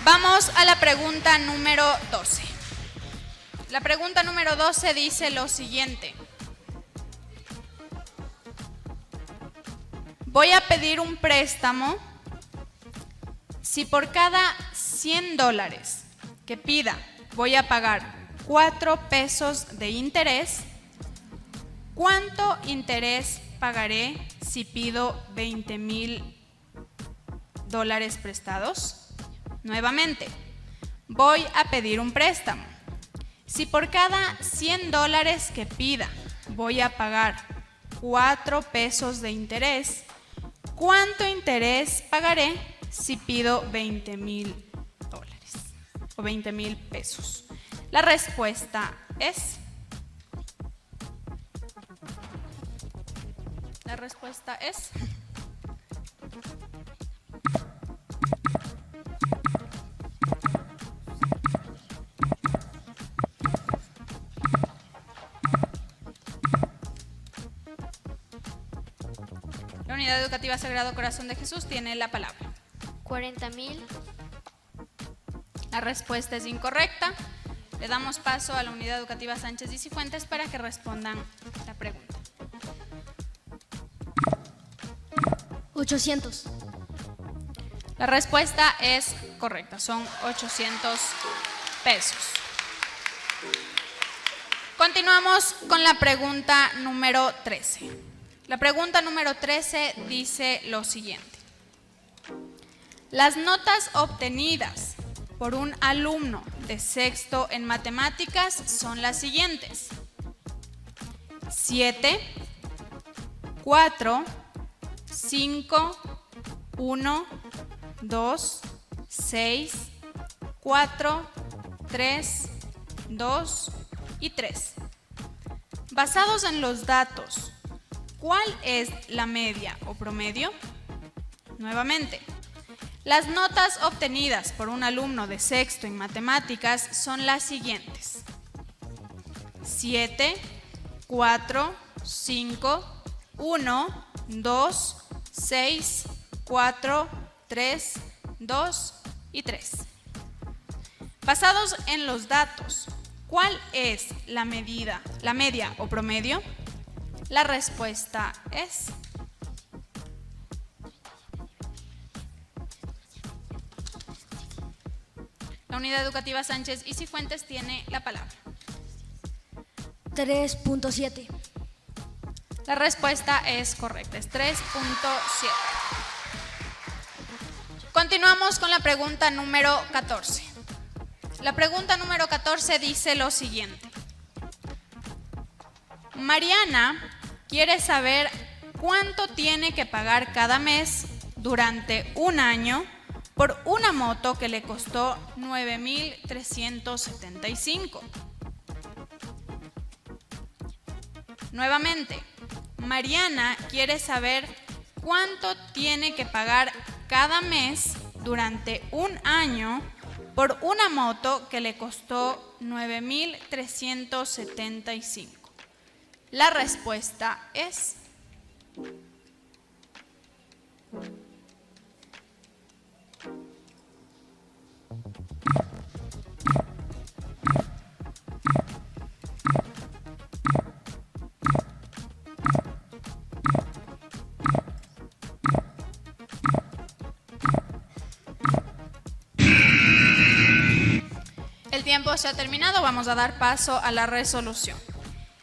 Vamos a la pregunta número 12. La pregunta número 12 dice lo siguiente. Voy a pedir un préstamo si por cada $100 que pida voy a pagar 4 pesos de interés. ¿Cuánto interés pagaré si pido $20,000 prestados? Nuevamente, voy a pedir un préstamo. Si por cada $100 que pida voy a pagar 4 pesos de interés, ¿cuánto interés pagaré si pido $20,000 o 20,000 pesos? La respuesta es... La respuesta es... La Unidad Educativa Sagrado Corazón de Jesús tiene la palabra. 40,000. La respuesta es incorrecta. Le damos paso a la Unidad Educativa Sánchez y Cifuentes para que respondan la pregunta. 800. La respuesta es correcta, son 800 pesos. Continuamos con la pregunta número 13. La pregunta número 13 dice lo siguiente. Las notas obtenidas por un alumno de sexto en matemáticas son las siguientes: 7, 4, 5, 1, 2, 6, 4, 3, 2 y 3. Basados en los datos, ¿cuál es la media o promedio? Nuevamente, las notas obtenidas por un alumno de sexto en matemáticas son las siguientes: 7, 4, 5, 1, 2, 6, 4, 3, 2 y 3. Basados en los datos, ¿cuál es la media o promedio? La respuesta es... La Unidad Educativa Sánchez y Cifuentes tiene la palabra. 3.7. La respuesta es correcta, es 3.7. Continuamos con la pregunta número 14. La pregunta número 14 dice lo siguiente. Mariana quiere saber cuánto tiene que pagar cada mes durante un año por una moto que le costó 9,375. Nuevamente, Mariana quiere saber ¿cuánto tiene que pagar cada mes durante un año por una moto que le costó 9.375? La respuesta es... El tiempo se ha terminado, vamos a dar paso a la resolución.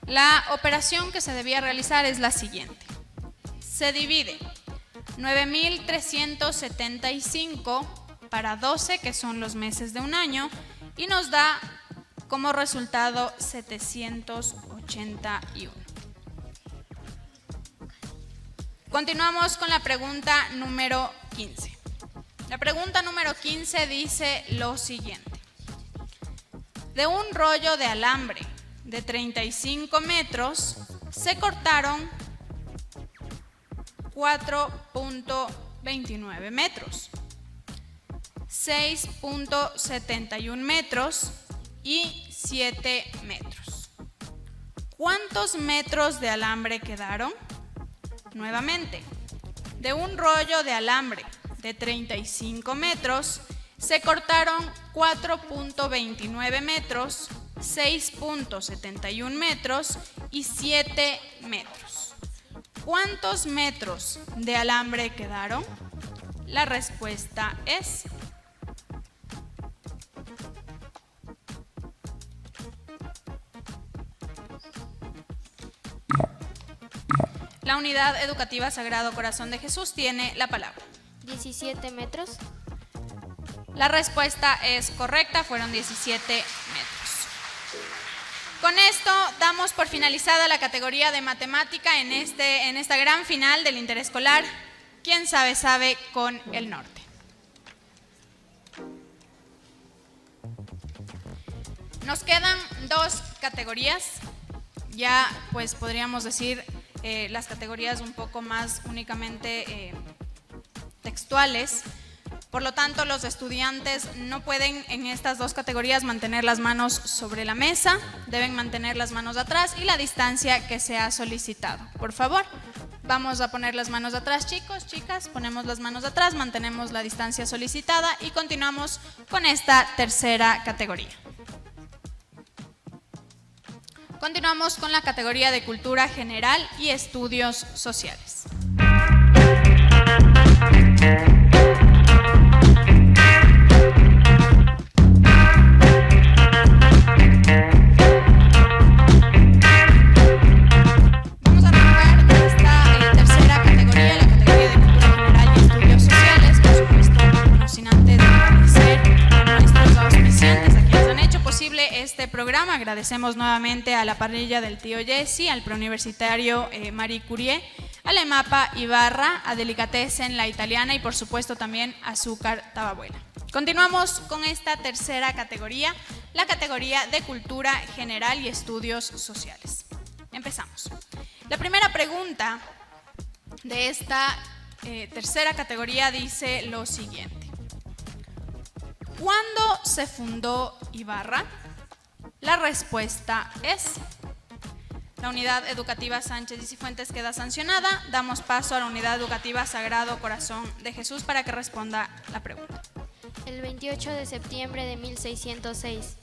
La operación que se debía realizar es la siguiente. Se divide 9.375 para 12, que son los meses de un año, y nos da como resultado 781. Continuamos con la pregunta número 15. La pregunta número 15 dice lo siguiente. De un rollo de alambre de 35 metros se cortaron 4.29 metros, 6.71 metros y 7 metros. ¿Cuántos metros de alambre quedaron? Nuevamente, de un rollo de alambre de 35 metros se cortaron 4.29 metros, 6.71 metros y 7 metros. ¿Cuántos metros de alambre quedaron? La respuesta es... La Unidad Educativa Sagrado Corazón de Jesús tiene la palabra. 17 metros. La respuesta es correcta, fueron 17 metros. Con esto damos por finalizada la categoría de matemática en esta gran final del interescolar. ¿Quién sabe, sabe con el norte? Nos quedan dos categorías, ya pues podríamos decir las categorías un poco más únicamente textuales. Por lo tanto, los estudiantes no pueden en estas dos categorías mantener las manos sobre la mesa, deben mantener las manos atrás y la distancia que se ha solicitado. Por favor, vamos a poner las manos atrás, chicos, chicas, ponemos las manos atrás, mantenemos la distancia solicitada y continuamos con esta tercera categoría. Continuamos con la categoría de Cultura General y Estudios Sociales. Vamos a arrancar esta tercera categoría, la categoría de Cultura General y Estudios Sociales. Por supuesto, no sin antes agradecer a nuestros auspiciantes, a quienes han hecho posible este programa. Agradecemos nuevamente a la parrilla del tío Jesse, al preuniversitario Marie Curie, a la EMAPA Ibarra, a Delicatessen La Italiana y por supuesto también a Azúcar Tababuela. Continuamos con esta tercera categoría, la categoría de Cultura General y Estudios Sociales. Empezamos. La primera pregunta de esta tercera categoría dice lo siguiente. ¿Cuándo se fundó Ibarra? La respuesta es... La Unidad Educativa Sánchez y Cifuentes queda sancionada. Damos paso a la Unidad Educativa Sagrado Corazón de Jesús para que responda la pregunta. El 28 de septiembre de 1606.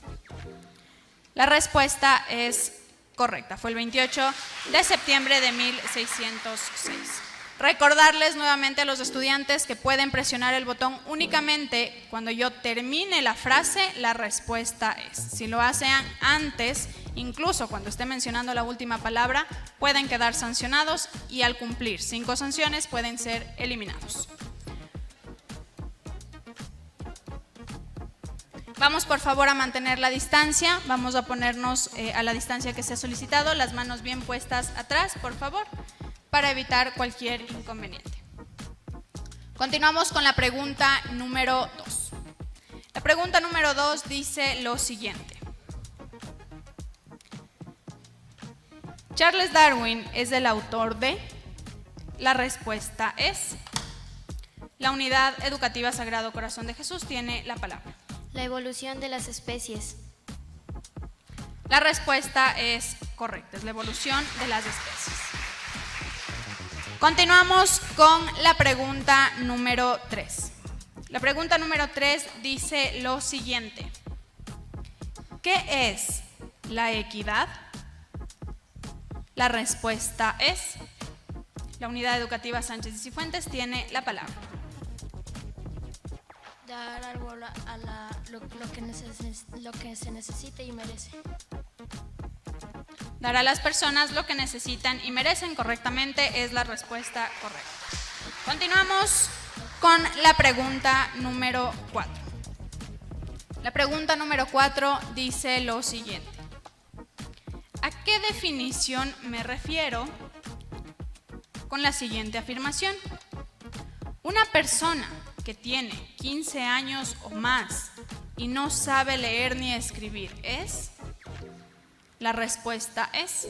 La respuesta es correcta. Fue el 28 de septiembre de 1606. Recordarles nuevamente a los estudiantes que pueden presionar el botón únicamente cuando yo termine la frase, la respuesta es. Si lo hacen antes, incluso cuando esté mencionando la última palabra, pueden quedar sancionados y al cumplir 5 sanciones pueden ser eliminados. Vamos por favor a mantener la distancia, vamos a ponernos a la distancia que se ha solicitado, las manos bien puestas atrás, por favor, para evitar cualquier inconveniente. Continuamos con la pregunta número 2. La pregunta número 2 dice lo siguiente. Charles Darwin es el autor de... La respuesta es: la Unidad Educativa Sagrado Corazón de Jesús tiene la palabra. La evolución de las especies. La respuesta es correcta, es la evolución de las especies. Continuamos con la pregunta número 3. La pregunta número 3 dice lo siguiente: ¿qué es la equidad? La respuesta es: la Unidad Educativa Sánchez y Cifuentes tiene la palabra. Dar algo lo que se necesite y merece. Dar a las personas lo que necesitan y merecen, correctamente, es la respuesta correcta. Continuamos con la pregunta número 4. La pregunta número 4 dice lo siguiente: ¿a qué definición me refiero con la siguiente afirmación? Una persona que tiene 15 años o más y no sabe leer ni escribir es... La respuesta es: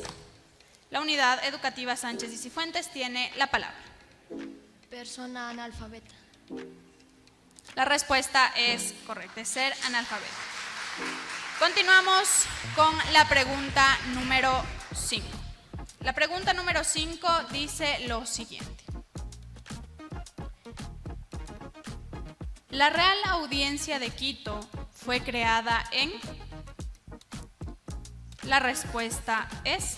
la Unidad Educativa Sánchez y Cifuentes tiene la palabra. Persona analfabeta. La respuesta es correcta, es ser analfabeto. Continuamos con la pregunta número 5. La pregunta número 5 dice lo siguiente: la Real Audiencia de Quito fue creada en... La respuesta es...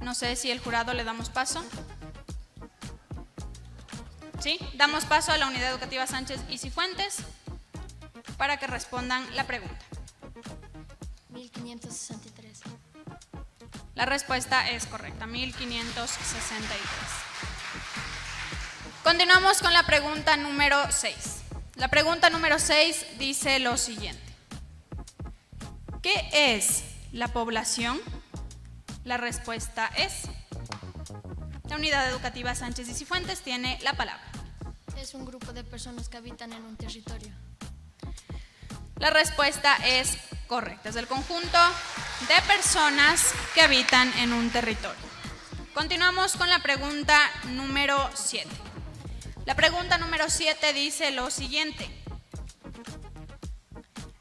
No sé si el jurado le damos paso. ¿Sí? Damos paso a la Unidad Educativa Sánchez y Cifuentes para que respondan la pregunta. 1563. La respuesta es correcta, 1563. Continuamos con la pregunta número 6. La pregunta número 6 dice lo siguiente: ¿qué es la población? La respuesta es... La Unidad Educativa Sánchez y Cifuentes tiene la palabra. Es un grupo de personas que habitan en un territorio. La respuesta es correcta, es el conjunto de personas que habitan en un territorio. Continuamos con la pregunta número 7. La pregunta número 7 dice lo siguiente: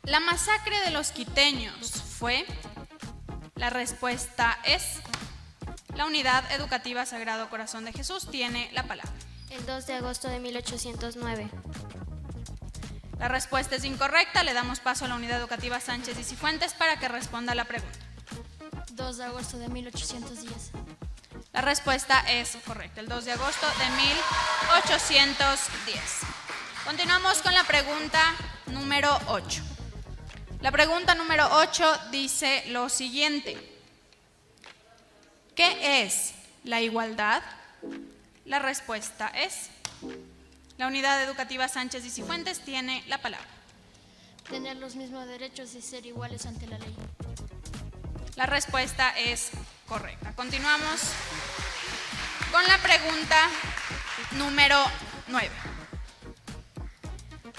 ¿la masacre de los quiteños fue? La respuesta es... La Unidad Educativa Sagrado Corazón de Jesús tiene la palabra. El 2 de agosto de 1809. La respuesta es incorrecta. Le damos paso a la Unidad Educativa Sánchez y Cifuentes para que responda la pregunta. 2 de agosto de 1810. La respuesta es correcta, el 2 de agosto de 1810. Continuamos con la pregunta número 8. La pregunta número 8 dice lo siguiente: ¿qué es la igualdad? La respuesta es... La Unidad Educativa Sánchez y Cifuentes tiene la palabra. Tener los mismos derechos y ser iguales ante la ley. La respuesta es correcta. Continuamos con la pregunta número 9.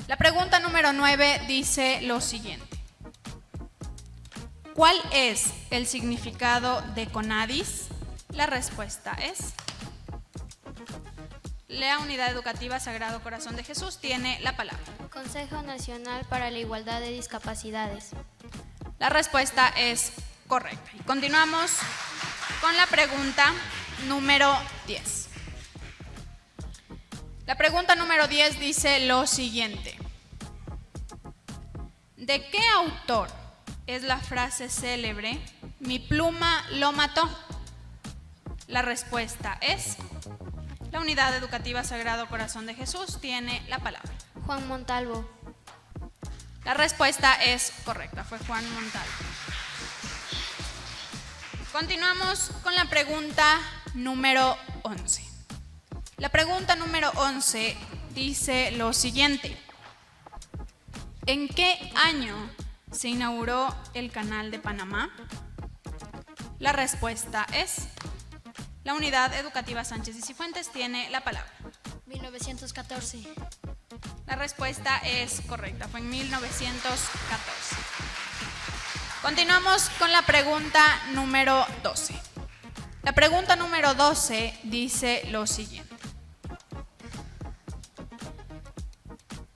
La pregunta número 9 dice lo siguiente: ¿cuál es el significado de CONADIS? La respuesta es... La Unidad Educativa Sagrado Corazón de Jesús tiene la palabra. Consejo Nacional para la Igualdad de Discapacidades. La respuesta es correcta. Y continuamos con la pregunta número 10. La pregunta número 10 dice lo siguiente: ¿de qué autor es la frase célebre "mi pluma lo mató"? La respuesta es... La Unidad Educativa Sagrado Corazón de Jesús tiene la palabra. Juan Montalvo. La respuesta es correcta, fue Juan Montalvo. Continuamos con la pregunta número 11. La pregunta número 11 dice lo siguiente: ¿en qué año se inauguró el Canal de Panamá? La respuesta es... La Unidad Educativa Sánchez y Cifuentes tiene la palabra. 1914. La respuesta es correcta, fue en 1914. Continuamos con la pregunta número 12. La pregunta número 12 dice lo siguiente.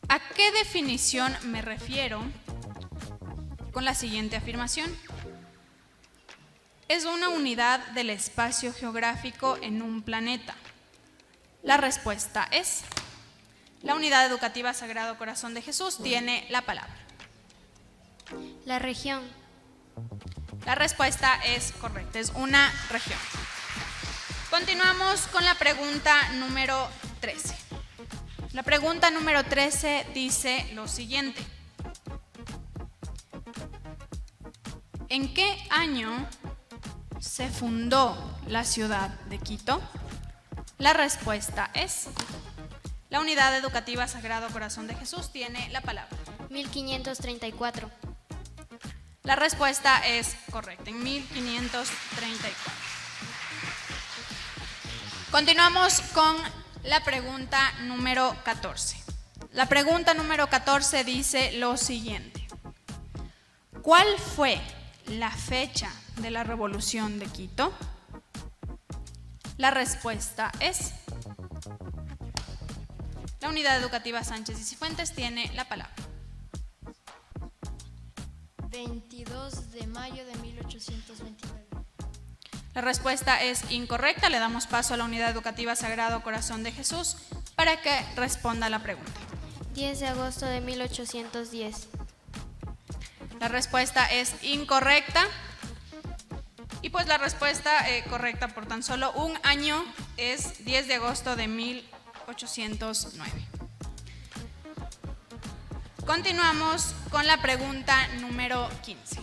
¿A qué definición me refiero con la siguiente afirmación? Es una unidad del espacio geográfico en un planeta. La respuesta es: la Unidad Educativa Sagrado Corazón de Jesús tiene la palabra. La región. La respuesta es correcta, es una región. Continuamos con la pregunta número 13. La pregunta número 13 dice lo siguiente. ¿En qué año se fundó la ciudad de Quito? La respuesta es: la Unidad Educativa Sagrado Corazón de Jesús tiene la palabra. 1534. La respuesta es correcta, en 1534. Continuamos con la pregunta número 14. La pregunta número 14 dice lo siguiente. ¿Cuál fue la fecha de la Revolución de Quito? La respuesta es: la Unidad Educativa Sánchez y Cifuentes tiene la palabra. 22 de mayo de 1829. La respuesta es incorrecta. Le damos paso a la Unidad Educativa Sagrado Corazón de Jesús para que responda a la pregunta. 10 de agosto de 1810. La respuesta es incorrecta. Y pues la respuesta correcta por tan solo un año es 10 de agosto de 1809. Continuamos con la pregunta número 15.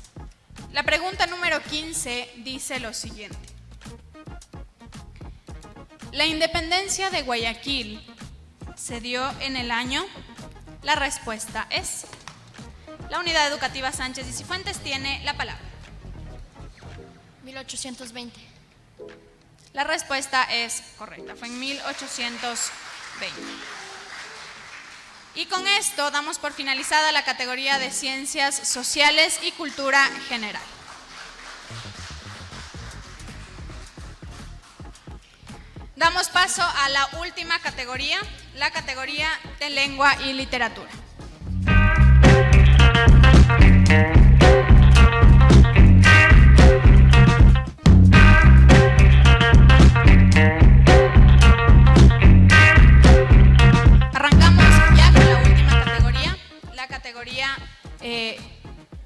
La pregunta número 15 dice lo siguiente. ¿La independencia de Guayaquil se dio en el año? La respuesta es: la Unidad Educativa Sánchez y Cifuentes tiene la palabra. 1820. La respuesta es correcta, fue en 1820. Y con esto damos por finalizada la categoría de Ciencias Sociales y Cultura General. Damos paso a la última categoría, la categoría de Lengua y Literatura.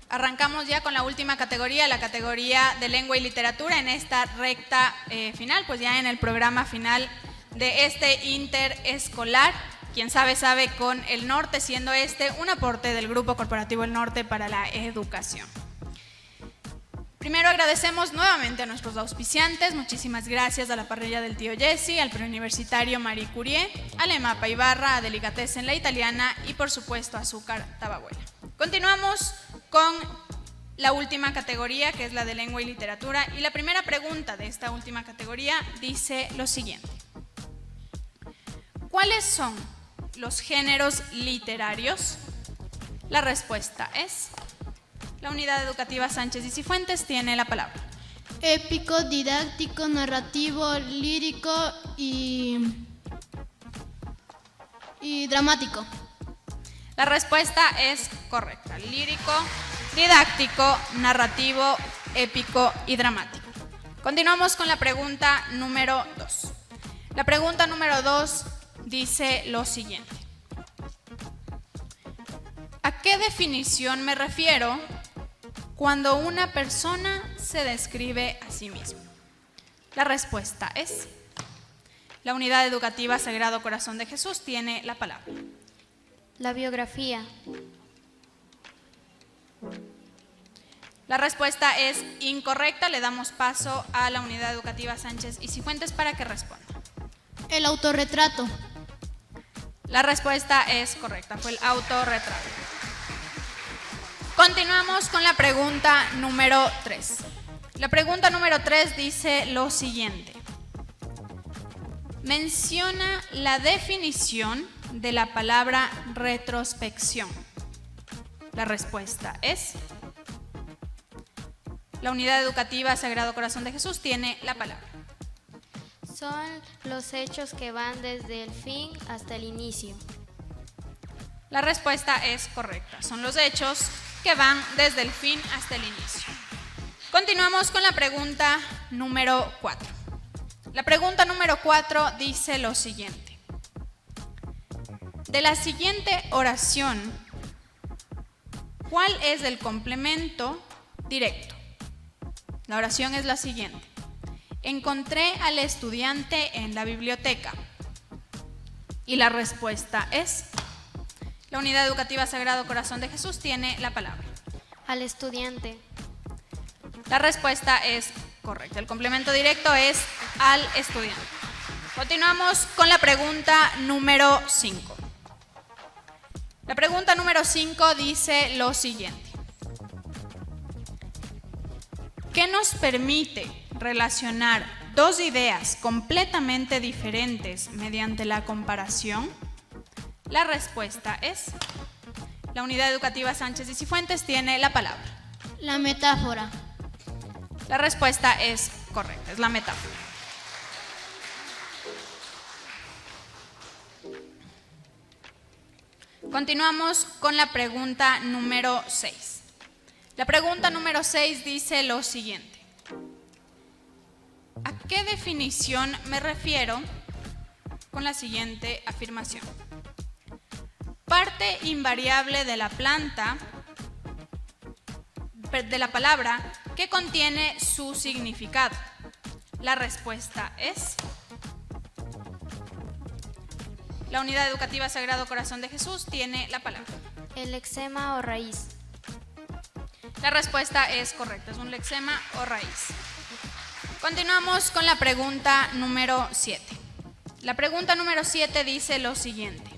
Arrancamos ya con la última categoría, la categoría de Lengua y Literatura en esta recta final, pues ya en el programa final de este interescolar. Quien sabe, sabe con el norte, siendo este un aporte del Grupo Corporativo El Norte para la Educación. Primero agradecemos nuevamente a nuestros auspiciantes. Muchísimas gracias a la parrilla del tío Jesse, al preuniversitario Marie Curie, al EMAPA Ibarra, a Delicatessen La Italiana y por supuesto Azúcar Tababuela. Continuamos con la última categoría, que es la de Lengua y Literatura, y la primera pregunta de esta última categoría dice lo siguiente. ¿Cuáles son los géneros literarios? La respuesta es: la Unidad Educativa Sánchez y Cifuentes tiene la palabra. Épico, didáctico, narrativo, lírico y dramático. La respuesta es correcta. Lírico, didáctico, narrativo, épico y dramático. Continuamos con la pregunta número 2. La pregunta número 2 dice lo siguiente. ¿A qué definición me refiero cuando una persona se describe a sí misma? La respuesta es: la Unidad Educativa Sagrado Corazón de Jesús tiene la palabra. La biografía. La respuesta es incorrecta. Le damos paso a la Unidad Educativa Sánchez y Cifuentes para que responda. El autorretrato. La respuesta es correcta, fue el autorretrato. Continuamos con la pregunta número 3. La pregunta número 3 dice lo siguiente. Menciona la definición de la palabra retrospección. La respuesta es: la Unidad Educativa Sagrado Corazón de Jesús tiene la palabra. Son los hechos que van desde el fin hasta el inicio. La respuesta es correcta. Son los hechos que van desde el fin hasta el inicio. Continuamos con la pregunta número 4. La pregunta número 4 dice lo siguiente. De la siguiente oración, ¿cuál es el complemento directo? La oración es la siguiente. Encontré al estudiante en la biblioteca. Y la respuesta es: la Unidad Educativa Sagrado Corazón de Jesús tiene la palabra. Al estudiante. La respuesta es correcta. El complemento directo es al estudiante. Continuamos con la pregunta número 5. La pregunta número 5 dice lo siguiente. ¿Qué nos permite relacionar dos ideas completamente diferentes mediante la comparación? La respuesta es: la Unidad Educativa Sánchez y Cifuentes tiene la palabra. La metáfora. La respuesta es correcta, es la metáfora. Continuamos con la pregunta número 6. La pregunta número 6 dice lo siguiente. ¿A qué definición me refiero con la siguiente afirmación? Parte invariable de la planta, de la palabra que contiene su significado. La respuesta es: la Unidad Educativa Sagrado Corazón de Jesús tiene la palabra. El lexema o raíz. La respuesta es correcta, es un lexema o raíz. Continuamos con la pregunta número 7. La pregunta número 7 dice lo siguiente.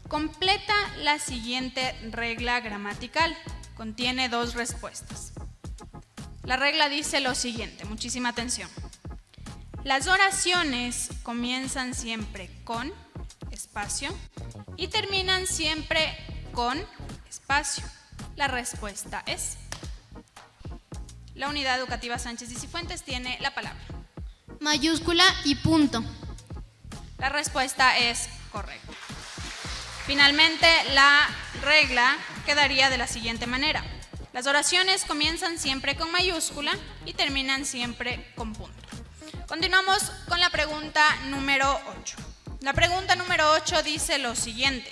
Completa la siguiente regla gramatical. Contiene dos respuestas. La regla dice lo siguiente, muchísima atención. Las oraciones comienzan siempre con espacio y terminan siempre con espacio. La respuesta es: la Unidad Educativa Sánchez y Cifuentes tiene la palabra. Mayúscula y punto. La respuesta es correcta. Finalmente, la regla quedaría de la siguiente manera. Las oraciones comienzan siempre con mayúscula y terminan siempre con punto. Continuamos con la pregunta número 8. La pregunta número 8 dice lo siguiente.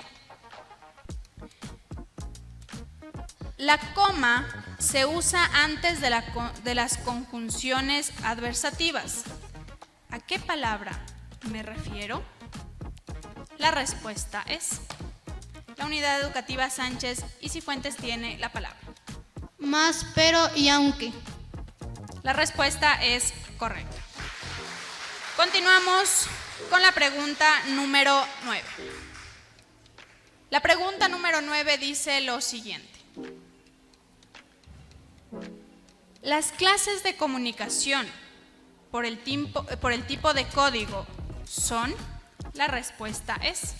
La coma se usa antes de las conjunciones adversativas. ¿A qué palabra me refiero? La respuesta es: la Unidad Educativa Sánchez y Cifuentes tiene la palabra. Más, pero y aunque. La respuesta es correcta. Continuamos con la pregunta número 9. La pregunta número 9 dice lo siguiente. Las clases de comunicación por el tipo de código son. La respuesta es: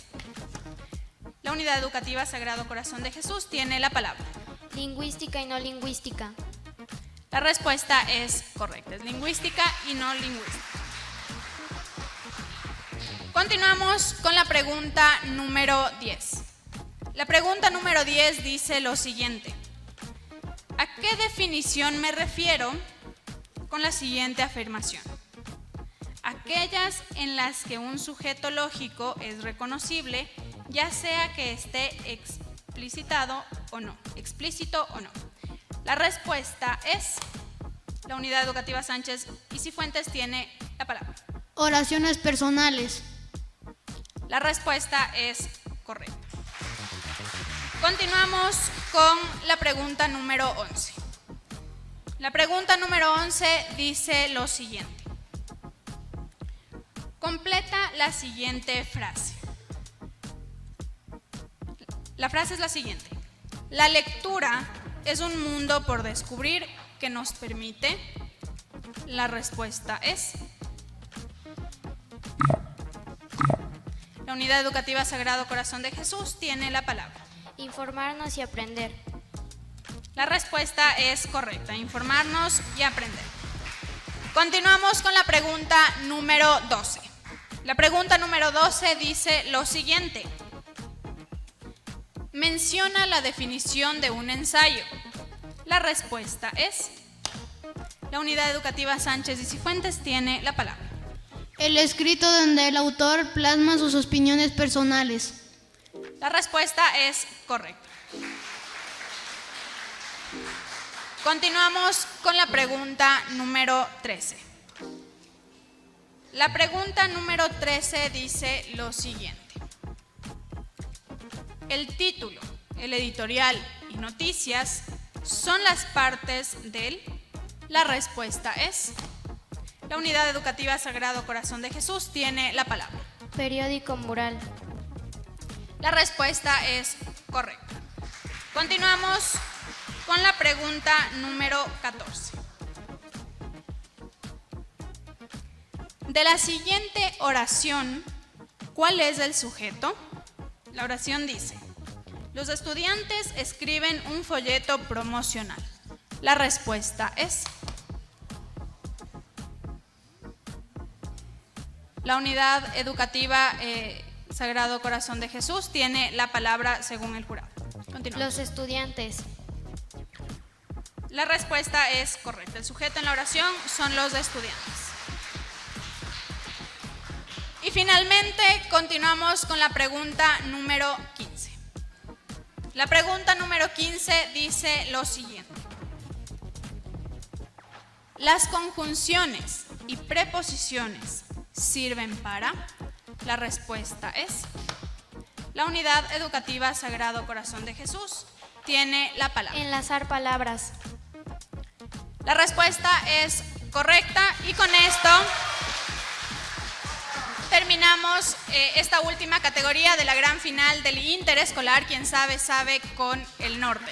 la Unidad Educativa Sagrado Corazón de Jesús tiene la palabra. Lingüística y no lingüística. La respuesta es correcta, es lingüística y no lingüística. Continuamos con la pregunta número 10. La pregunta número 10 dice lo siguiente. ¿A qué definición me refiero con la siguiente afirmación? Aquellas en las que un sujeto lógico es reconocible, ya sea que esté explícito o no. La respuesta es: la Unidad Educativa Sánchez y Cifuentes tiene la palabra. Oraciones personales. La respuesta es correcta. Continuamos con la pregunta número 11. La pregunta número 11 dice lo siguiente. Completa la siguiente frase. La frase es la siguiente. La lectura es un mundo por descubrir que nos permite. La respuesta es: la Unidad Educativa Sagrado Corazón de Jesús tiene la palabra. Informarnos y aprender. La respuesta es correcta, informarnos y aprender. Continuamos con la pregunta número 12. La pregunta número 12 dice lo siguiente. Menciona la definición de un ensayo. La respuesta es... La unidad educativa Sánchez y Cifuentes tiene la palabra. El escrito donde el autor plasma sus opiniones personales. La respuesta es correcta. Continuamos con la pregunta número 13. La pregunta número 13 dice lo siguiente. El título, el editorial y noticias son las partes del... La respuesta es... La unidad educativa Sagrado Corazón de Jesús tiene la palabra. Periódico mural. La respuesta es correcta. Continuamos con la pregunta número 14. De la siguiente oración, ¿cuál es el sujeto? La oración dice: los estudiantes escriben un folleto promocional. La respuesta es... La unidad educativa Sagrado Corazón de Jesús tiene la palabra según el jurado. Continuamos. Los estudiantes. La respuesta es correcta. El sujeto en la oración son los estudiantes. Y finalmente continuamos con la pregunta número 15. La pregunta número 15 dice lo siguiente. Las conjunciones y preposiciones sirven para... La respuesta es... La unidad educativa Sagrado Corazón de Jesús tiene la palabra. Enlazar palabras. La respuesta es correcta y con esto terminamos esta última categoría de la gran final del interescolar. Quien sabe, sabe con el norte.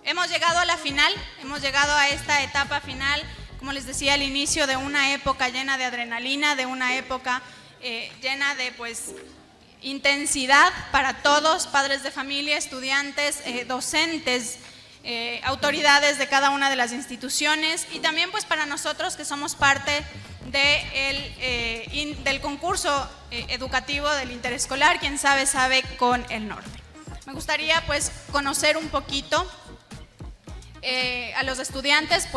Hemos llegado a la final, hemos llegado a esta etapa final, como les decía al inicio, de una época llena de adrenalina, de una época llena de intensidad para todos, padres de familia, estudiantes, docentes, autoridades de cada una de las instituciones y también para nosotros que somos parte del concurso educativo del interescolar, quien sabe, sabe con el norte. Me gustaría conocer un poquito a los estudiantes,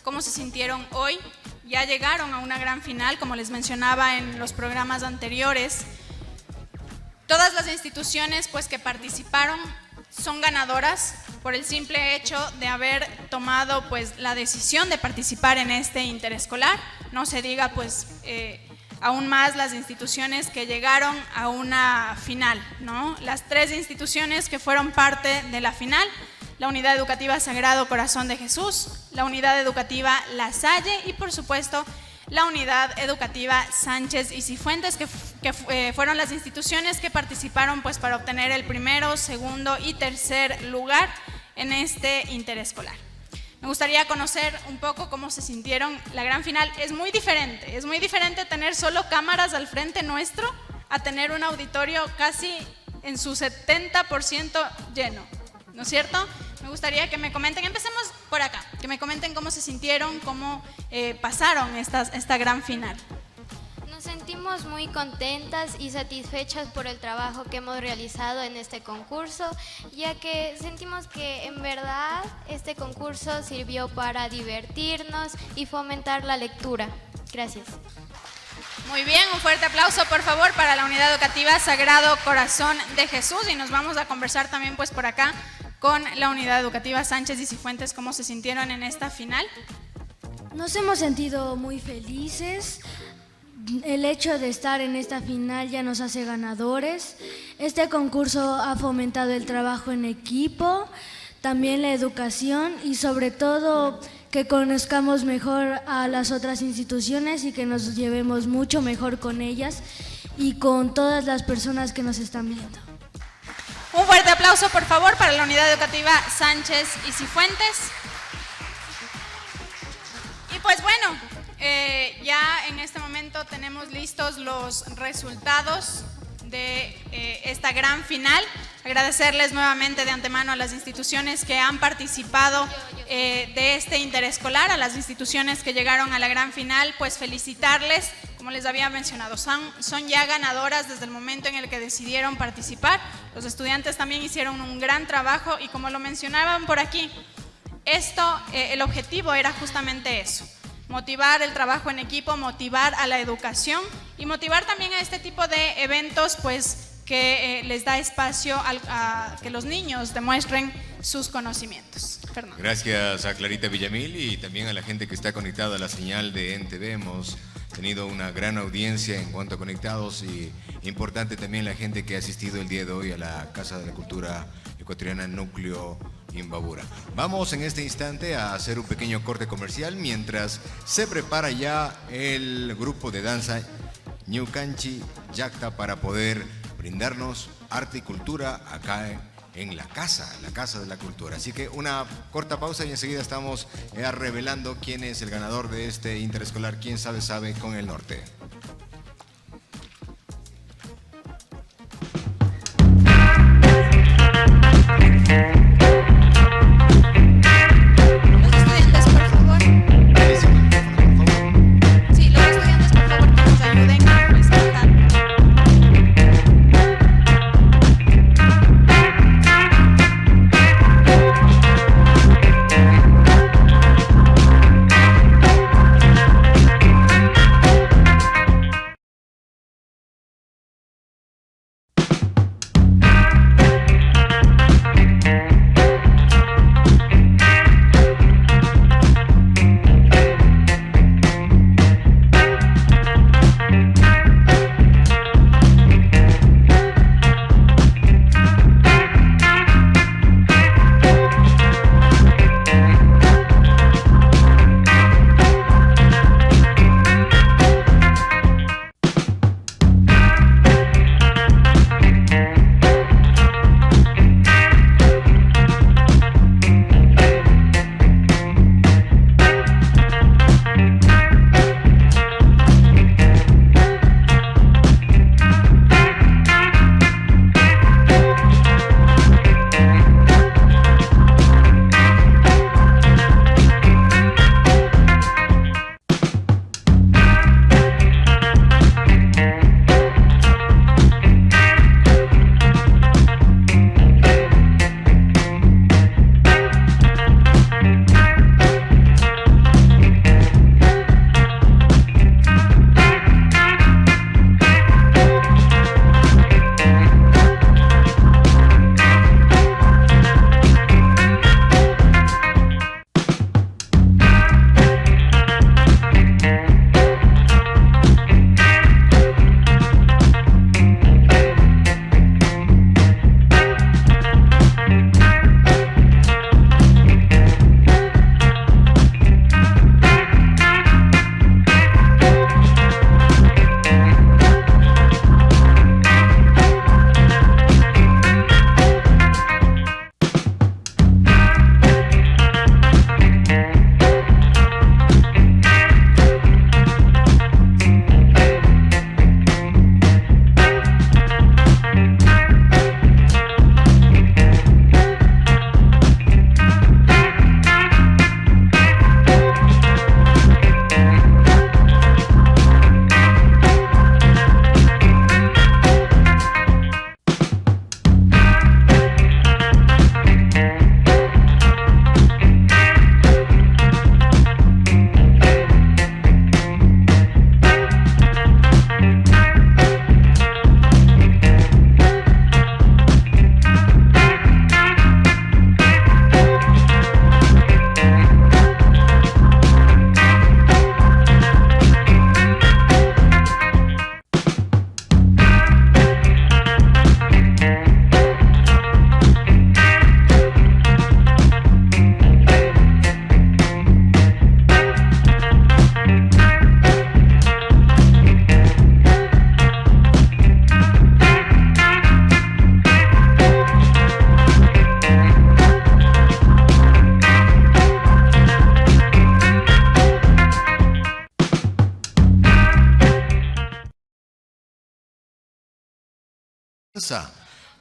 cómo se sintieron hoy. Ya llegaron a una gran final, como les mencionaba en los programas anteriores. Todas las instituciones que participaron son ganadoras por el simple hecho de haber tomado la decisión de participar en este interescolar. No se diga aún más las instituciones que llegaron a una final, ¿no? Las 3 instituciones que fueron parte de la final: la unidad educativa Sagrado Corazón de Jesús, la unidad educativa La Salle y por supuesto la unidad educativa Sánchez y Cifuentes, que fueron las instituciones que participaron para obtener el primero, segundo y tercer lugar en este interescolar. Me gustaría conocer un poco cómo se sintieron. La gran final es muy diferente tener solo cámaras al frente nuestro a tener un auditorio casi en su 70% lleno, ¿no es cierto? Me gustaría que me comenten, empecemos por acá, que me comenten cómo se sintieron, cómo pasaron esta gran final. Nos sentimos muy contentas y satisfechas por el trabajo que hemos realizado en este concurso, ya que sentimos que en verdad este concurso sirvió para divertirnos y fomentar la lectura. Gracias. Muy bien, un fuerte aplauso por favor para la unidad educativa Sagrado Corazón de Jesús, y nos vamos a conversar también por acá con la unidad educativa Sánchez y Cifuentes, cómo se sintieron en esta final. Nos hemos sentido muy felices. El hecho de estar en esta final ya nos hace ganadores. Este concurso ha fomentado el trabajo en equipo, también la educación y sobre todo que conozcamos mejor a las otras instituciones y que nos llevemos mucho mejor con ellas y con todas las personas que nos están viendo. Un fuerte aplauso por favor para la unidad educativa Sánchez y Cifuentes. Y bueno, ya en este momento tenemos listos los resultados de esta gran final. agradecerles nuevamente de antemano a las instituciones que han participado de este interescolar, a las instituciones que llegaron a la gran final, pues felicitarles. Como les había mencionado, son ya ganadoras desde el momento en el que decidieron participar. Los estudiantes también hicieron un gran trabajo y como lo mencionaban por aquí, el objetivo era justamente eso, motivar el trabajo en equipo, motivar a la educación y motivar también a este tipo de eventos, pues que les da espacio a que los niños demuestren sus conocimientos. Fernando. Gracias a Clarita Villamil y también a la gente que está conectada a la señal de NTV. Hemos tenido una gran audiencia en cuanto a conectados y importante también la gente que ha asistido el día de hoy a la Casa de la Cultura Ecuatoriana Núcleo Imbabura. Vamos en este instante a hacer un pequeño corte comercial mientras se prepara ya el grupo de danza Ñucanchi Yacta para poder brindarnos arte y cultura acá en la Casa de la Cultura. Así que una corta pausa y enseguida estamos revelando quién es el ganador de este interescolar Quién Sabe Sabe con el Norte.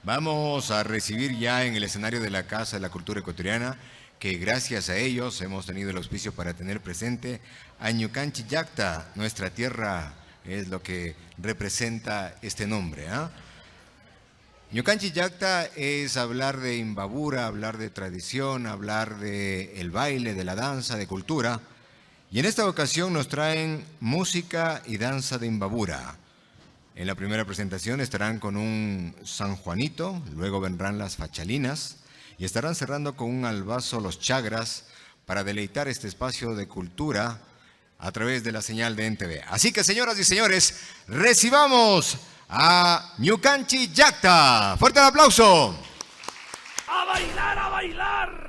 Vamos a recibir ya en el escenario de la Casa de la Cultura Ecuatoriana, que gracias a ellos hemos tenido el auspicio para tener presente a Ñukanchi Llacta, nuestra tierra es lo que representa este nombre. Ñukanchi Llacta es hablar de Imbabura, hablar de tradición, hablar de el baile, de la danza, de cultura. Y en esta ocasión nos traen música y danza de Imbabura. En la primera presentación estarán con un San Juanito, luego vendrán las Fachalinas y estarán cerrando con un albazo Los Chagras para deleitar este espacio de cultura a través de la señal de NTV. Así que, señoras y señores, recibamos a Ñukanchi Llacta. ¡Fuerte el aplauso! ¡A bailar, a bailar!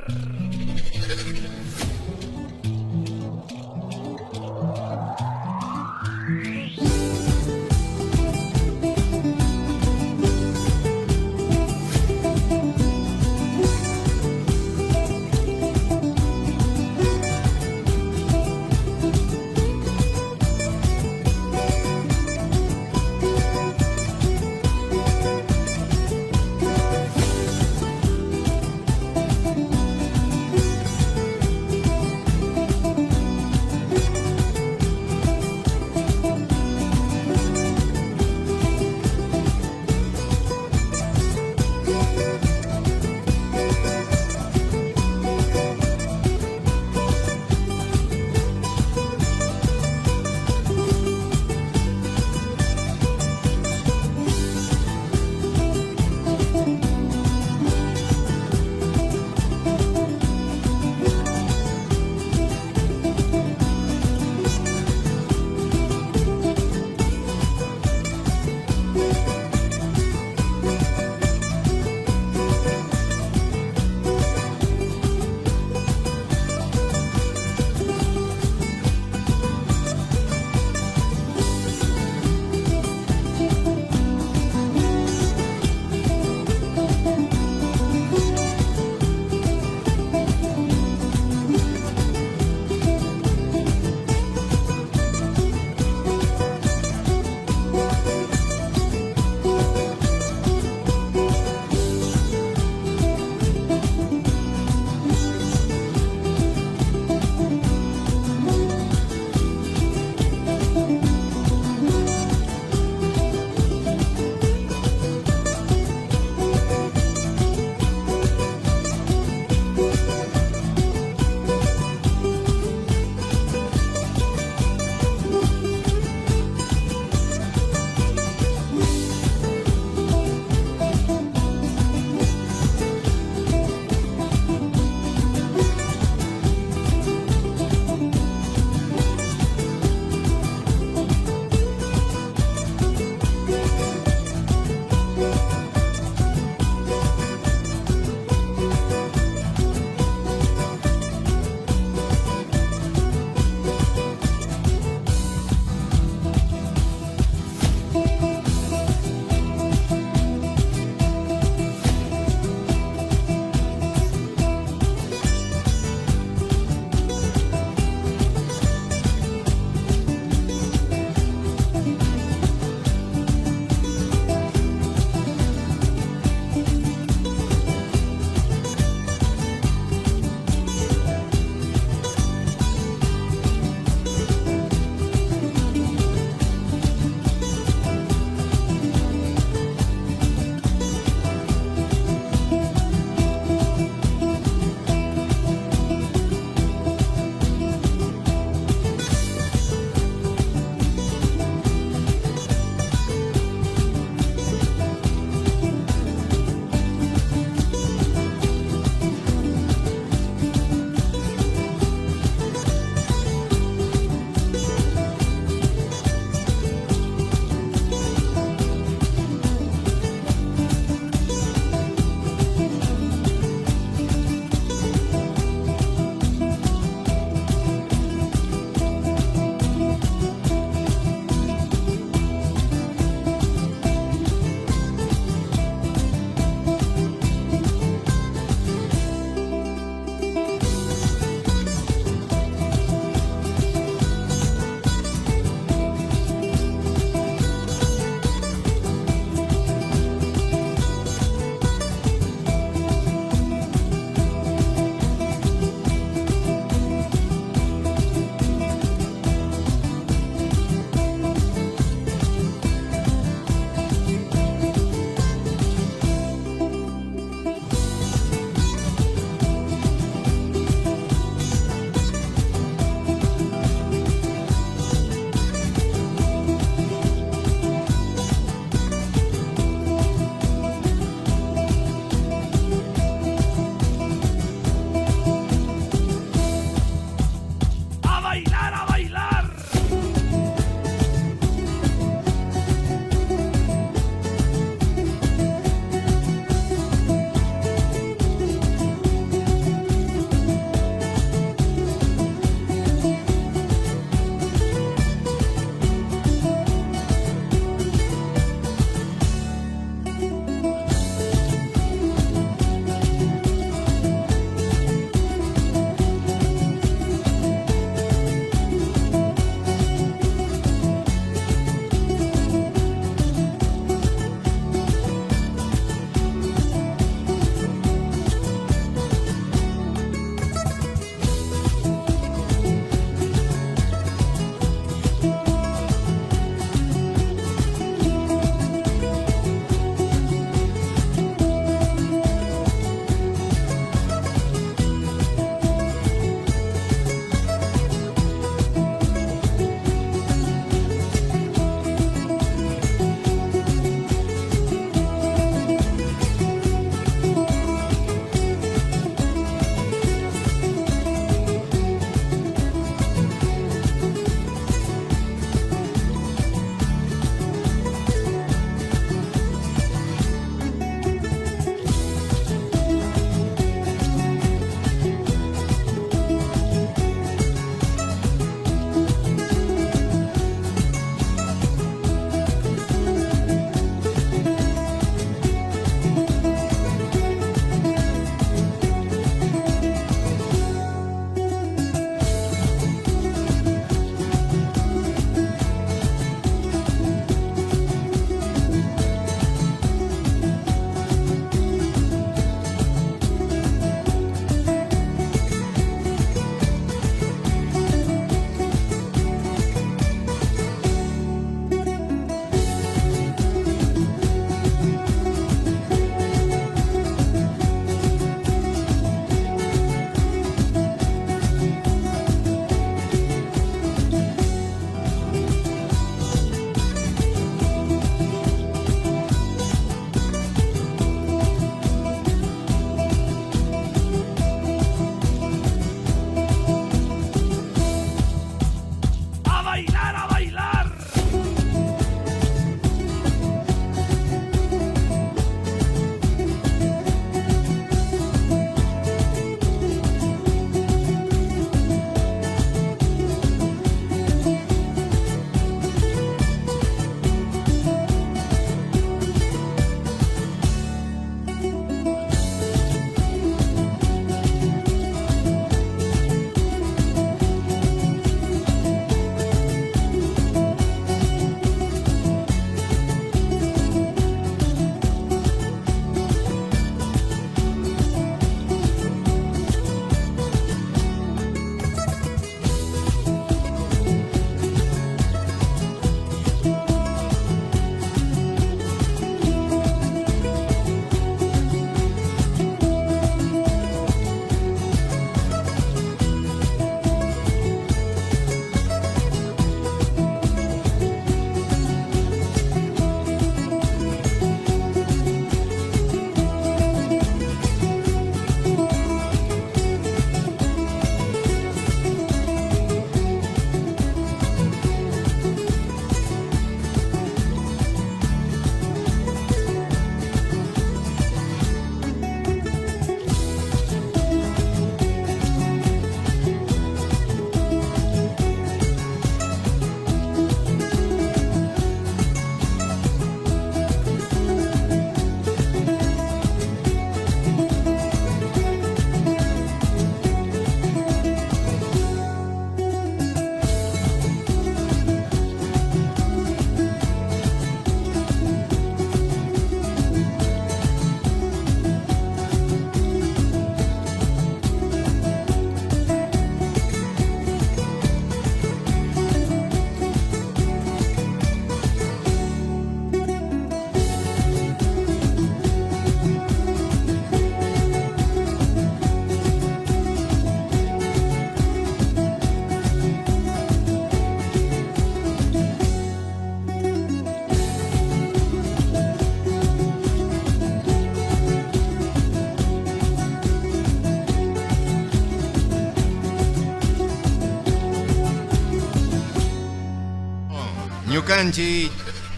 Yucanchi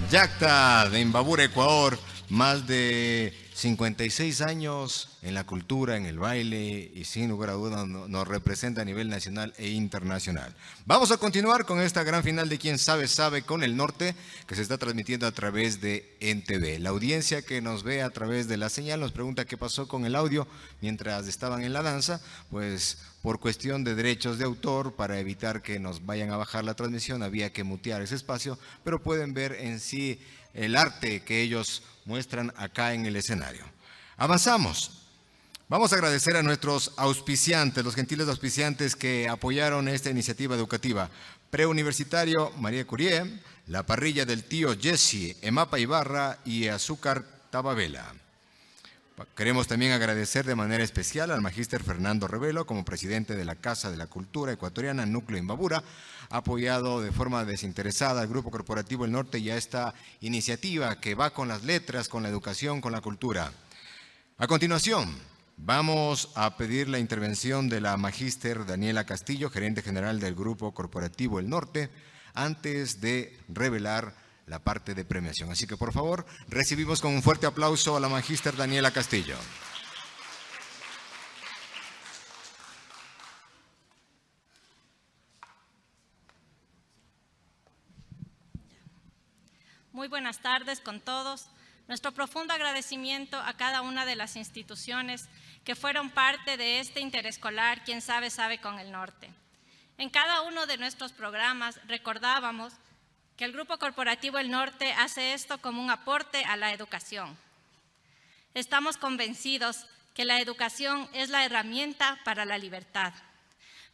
Yacta de Imbabura, Ecuador. Más de 56 años en la cultura, en el baile y sin lugar a dudas nos representa a nivel nacional e internacional. Vamos a continuar con esta gran final de Quién Sabe Sabe con el Norte, que se está transmitiendo a través de NTV. La audiencia que nos ve a través de la señal nos pregunta qué pasó con el audio mientras estaban en la danza. Pues por cuestión de derechos de autor, para evitar que nos vayan a bajar la transmisión, había que mutear ese espacio, pero pueden ver en sí el arte que ellos muestran acá en el escenario. Avanzamos. Vamos a agradecer a nuestros auspiciantes, los gentiles auspiciantes que apoyaron esta iniciativa educativa. Preuniversitario María Curie, La Parrilla del Tío Jesse, Emapa Ibarra y Azúcar Tababela. Queremos también agradecer de manera especial al magíster Fernando Revelo como presidente de la Casa de la Cultura Ecuatoriana Núcleo Imbabura, apoyado de forma desinteresada al Grupo Corporativo El Norte y a esta iniciativa que va con las letras, con la educación, con la cultura. A continuación, vamos a pedir la intervención de la magíster Daniela Castillo, gerente general del Grupo Corporativo El Norte, antes de revelar la parte de premiación. Así que, por favor, recibimos con un fuerte aplauso a la magíster Daniela Castillo. Muy buenas tardes con todos. Nuestro profundo agradecimiento a cada una de las instituciones que fueron parte de este interescolar Quién Sabe Sabe con el Norte. En cada uno de nuestros programas recordábamos que el Grupo Corporativo El Norte hace esto como un aporte a la educación. Estamos convencidos que la educación es la herramienta para la libertad,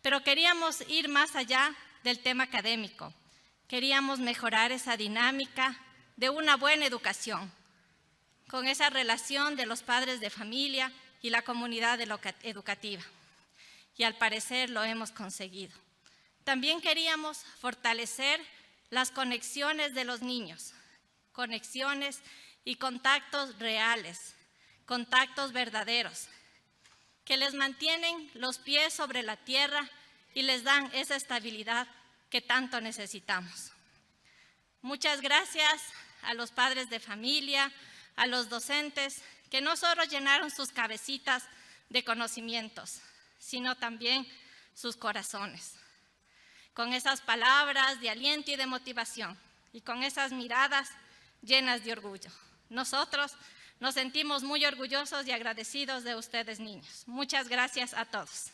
pero queríamos ir más allá del tema académico. Queríamos mejorar esa dinámica de una buena educación, con esa relación de los padres de familia y la comunidad educativa. Y al parecer lo hemos conseguido. También queríamos fortalecer las conexiones de los niños, conexiones y contactos reales, contactos verdaderos, que les mantienen los pies sobre la tierra y les dan esa estabilidad que tanto necesitamos. Muchas gracias a los padres de familia, a los docentes, que no solo llenaron sus cabecitas de conocimientos, sino también sus corazones. Con esas palabras de aliento y de motivación, y con esas miradas llenas de orgullo. Nosotros nos sentimos muy orgullosos y agradecidos de ustedes, niños. Muchas gracias a todos.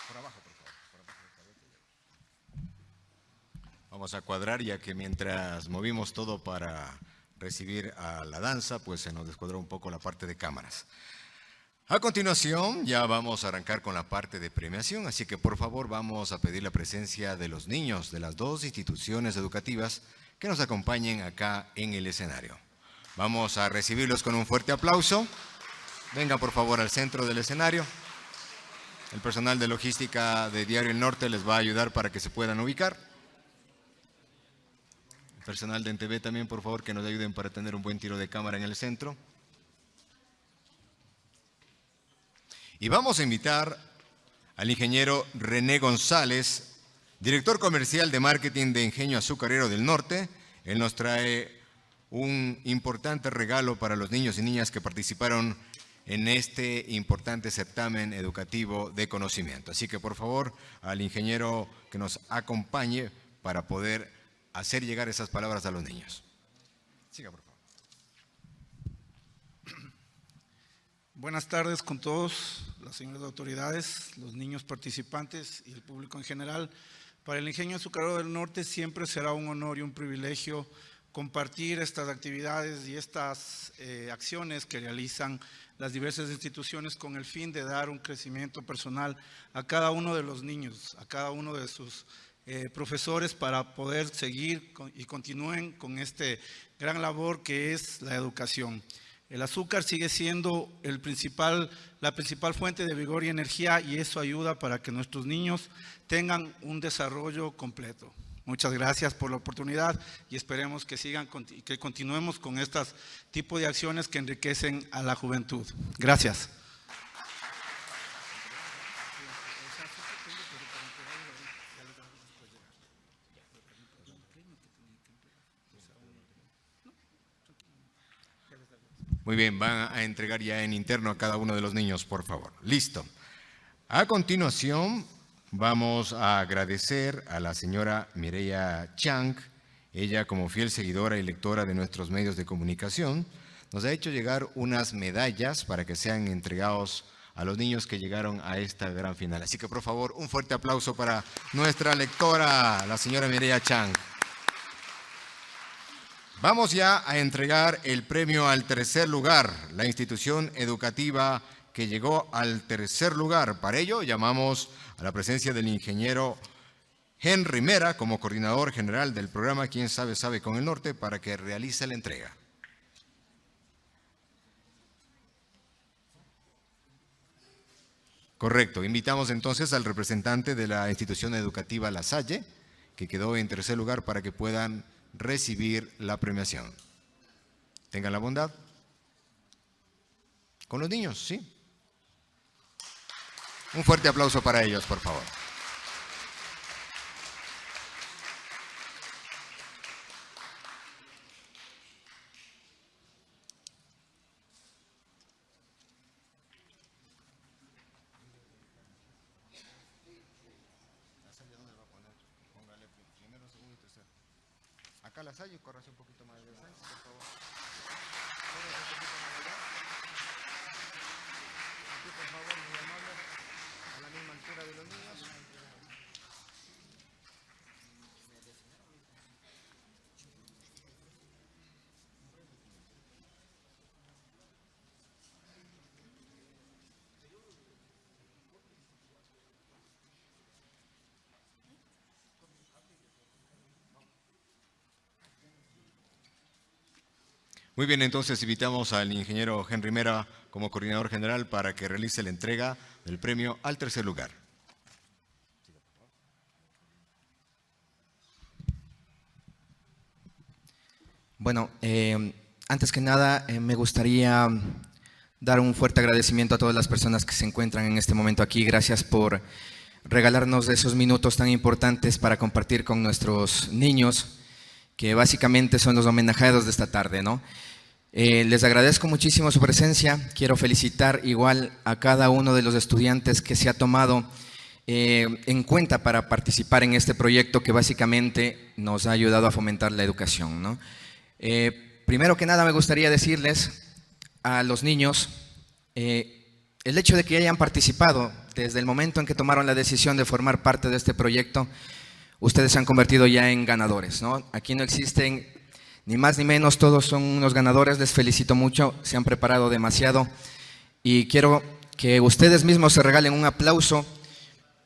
Por abajo, por favor. Por abajo, por favor. Vamos a cuadrar, ya que mientras movimos todo para recibir a la danza, pues se nos descuadró un poco la parte de cámaras. A continuación, ya vamos a arrancar con la parte de premiación, así que por favor vamos a pedir la presencia de los niños de las dos instituciones educativas que nos acompañen acá en el escenario. Vamos a recibirlos con un fuerte aplauso. Vengan por favor al centro del escenario. El personal de logística de Diario El Norte les va a ayudar para que se puedan ubicar. El personal de NTV también, por favor, que nos ayuden para tener un buen tiro de cámara en el centro. Y vamos a invitar al ingeniero René González, director comercial de marketing de Ingenio Azucarero del Norte. Él nos trae un importante regalo para los niños y niñas que participaron en este importante certamen educativo de conocimiento. Así que por favor al ingeniero que nos acompañe para poder hacer llegar esas palabras a los niños. Siga, por favor. Buenas tardes con todos, las señoras autoridades, los niños participantes y el público en general. Para el Ingenio Azucarero del Norte siempre será un honor y un privilegio compartir estas actividades y estas acciones que realizan las diversas instituciones con el fin de dar un crecimiento personal a cada uno de los niños, a cada uno de sus profesores, para poder seguir y continúen con este gran labor que es la educación. El azúcar sigue siendo la principal fuente de vigor y energía, y eso ayuda para que nuestros niños tengan un desarrollo completo. Muchas gracias por la oportunidad y esperemos que que continuemos con estos tipos de acciones que enriquecen a la juventud. Gracias. Muy bien, van a entregar ya en interno a cada uno de los niños, por favor. Listo. A continuación, vamos a agradecer a la señora Mireya Chang. Ella, como fiel seguidora y lectora de nuestros medios de comunicación, nos ha hecho llegar unas medallas para que sean entregados a los niños que llegaron a esta gran final. Así que, por favor, un fuerte aplauso para nuestra lectora, la señora Mireya Chang. Vamos ya a entregar el premio al tercer lugar, la institución educativa que llegó al tercer lugar. Para ello, llamamos a la presencia del ingeniero Henry Mera como coordinador general del programa Quién sabe, sabe con el norte para que realice la entrega. Correcto. Invitamos entonces al representante de la institución educativa La Salle, que quedó en tercer lugar, para que puedan recibir la premiación. Tengan la bondad. Con los niños, ¿sí? Un fuerte aplauso para ellos, por favor. Acá La Salle, corras un poquito más de Sánchez, por favor. Aquí, por favor, muy amable, a la misma altura de los niños. Muy bien, entonces invitamos al ingeniero Henry Mera como coordinador general para que realice la entrega del premio al tercer lugar. Bueno, antes que nada me gustaría dar un fuerte agradecimiento a todas las personas que se encuentran en este momento aquí. Gracias por regalarnos esos minutos tan importantes para compartir con nuestros niños, que básicamente son los homenajeados de esta tarde, ¿no? Les agradezco muchísimo su presencia. Quiero felicitar igual a cada uno de los estudiantes que se ha tomado en cuenta para participar en este proyecto que básicamente nos ha ayudado a fomentar la educación, ¿no? Primero que nada me gustaría decirles a los niños el hecho de que hayan participado desde el momento en que tomaron la decisión de formar parte de este proyecto. Ustedes se han convertido ya en ganadores, ¿no? Aquí no existen ni más ni menos, todos son unos ganadores. Les felicito mucho, se han preparado demasiado y quiero que ustedes mismos se regalen un aplauso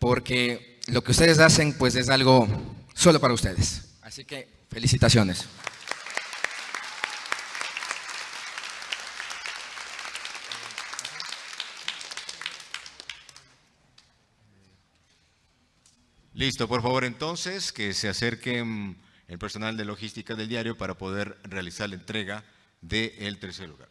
porque lo que ustedes hacen pues es algo solo para ustedes. Así que felicitaciones. Listo, por favor entonces que se acerquen el personal de logística del diario para poder realizar la entrega del tercer lugar.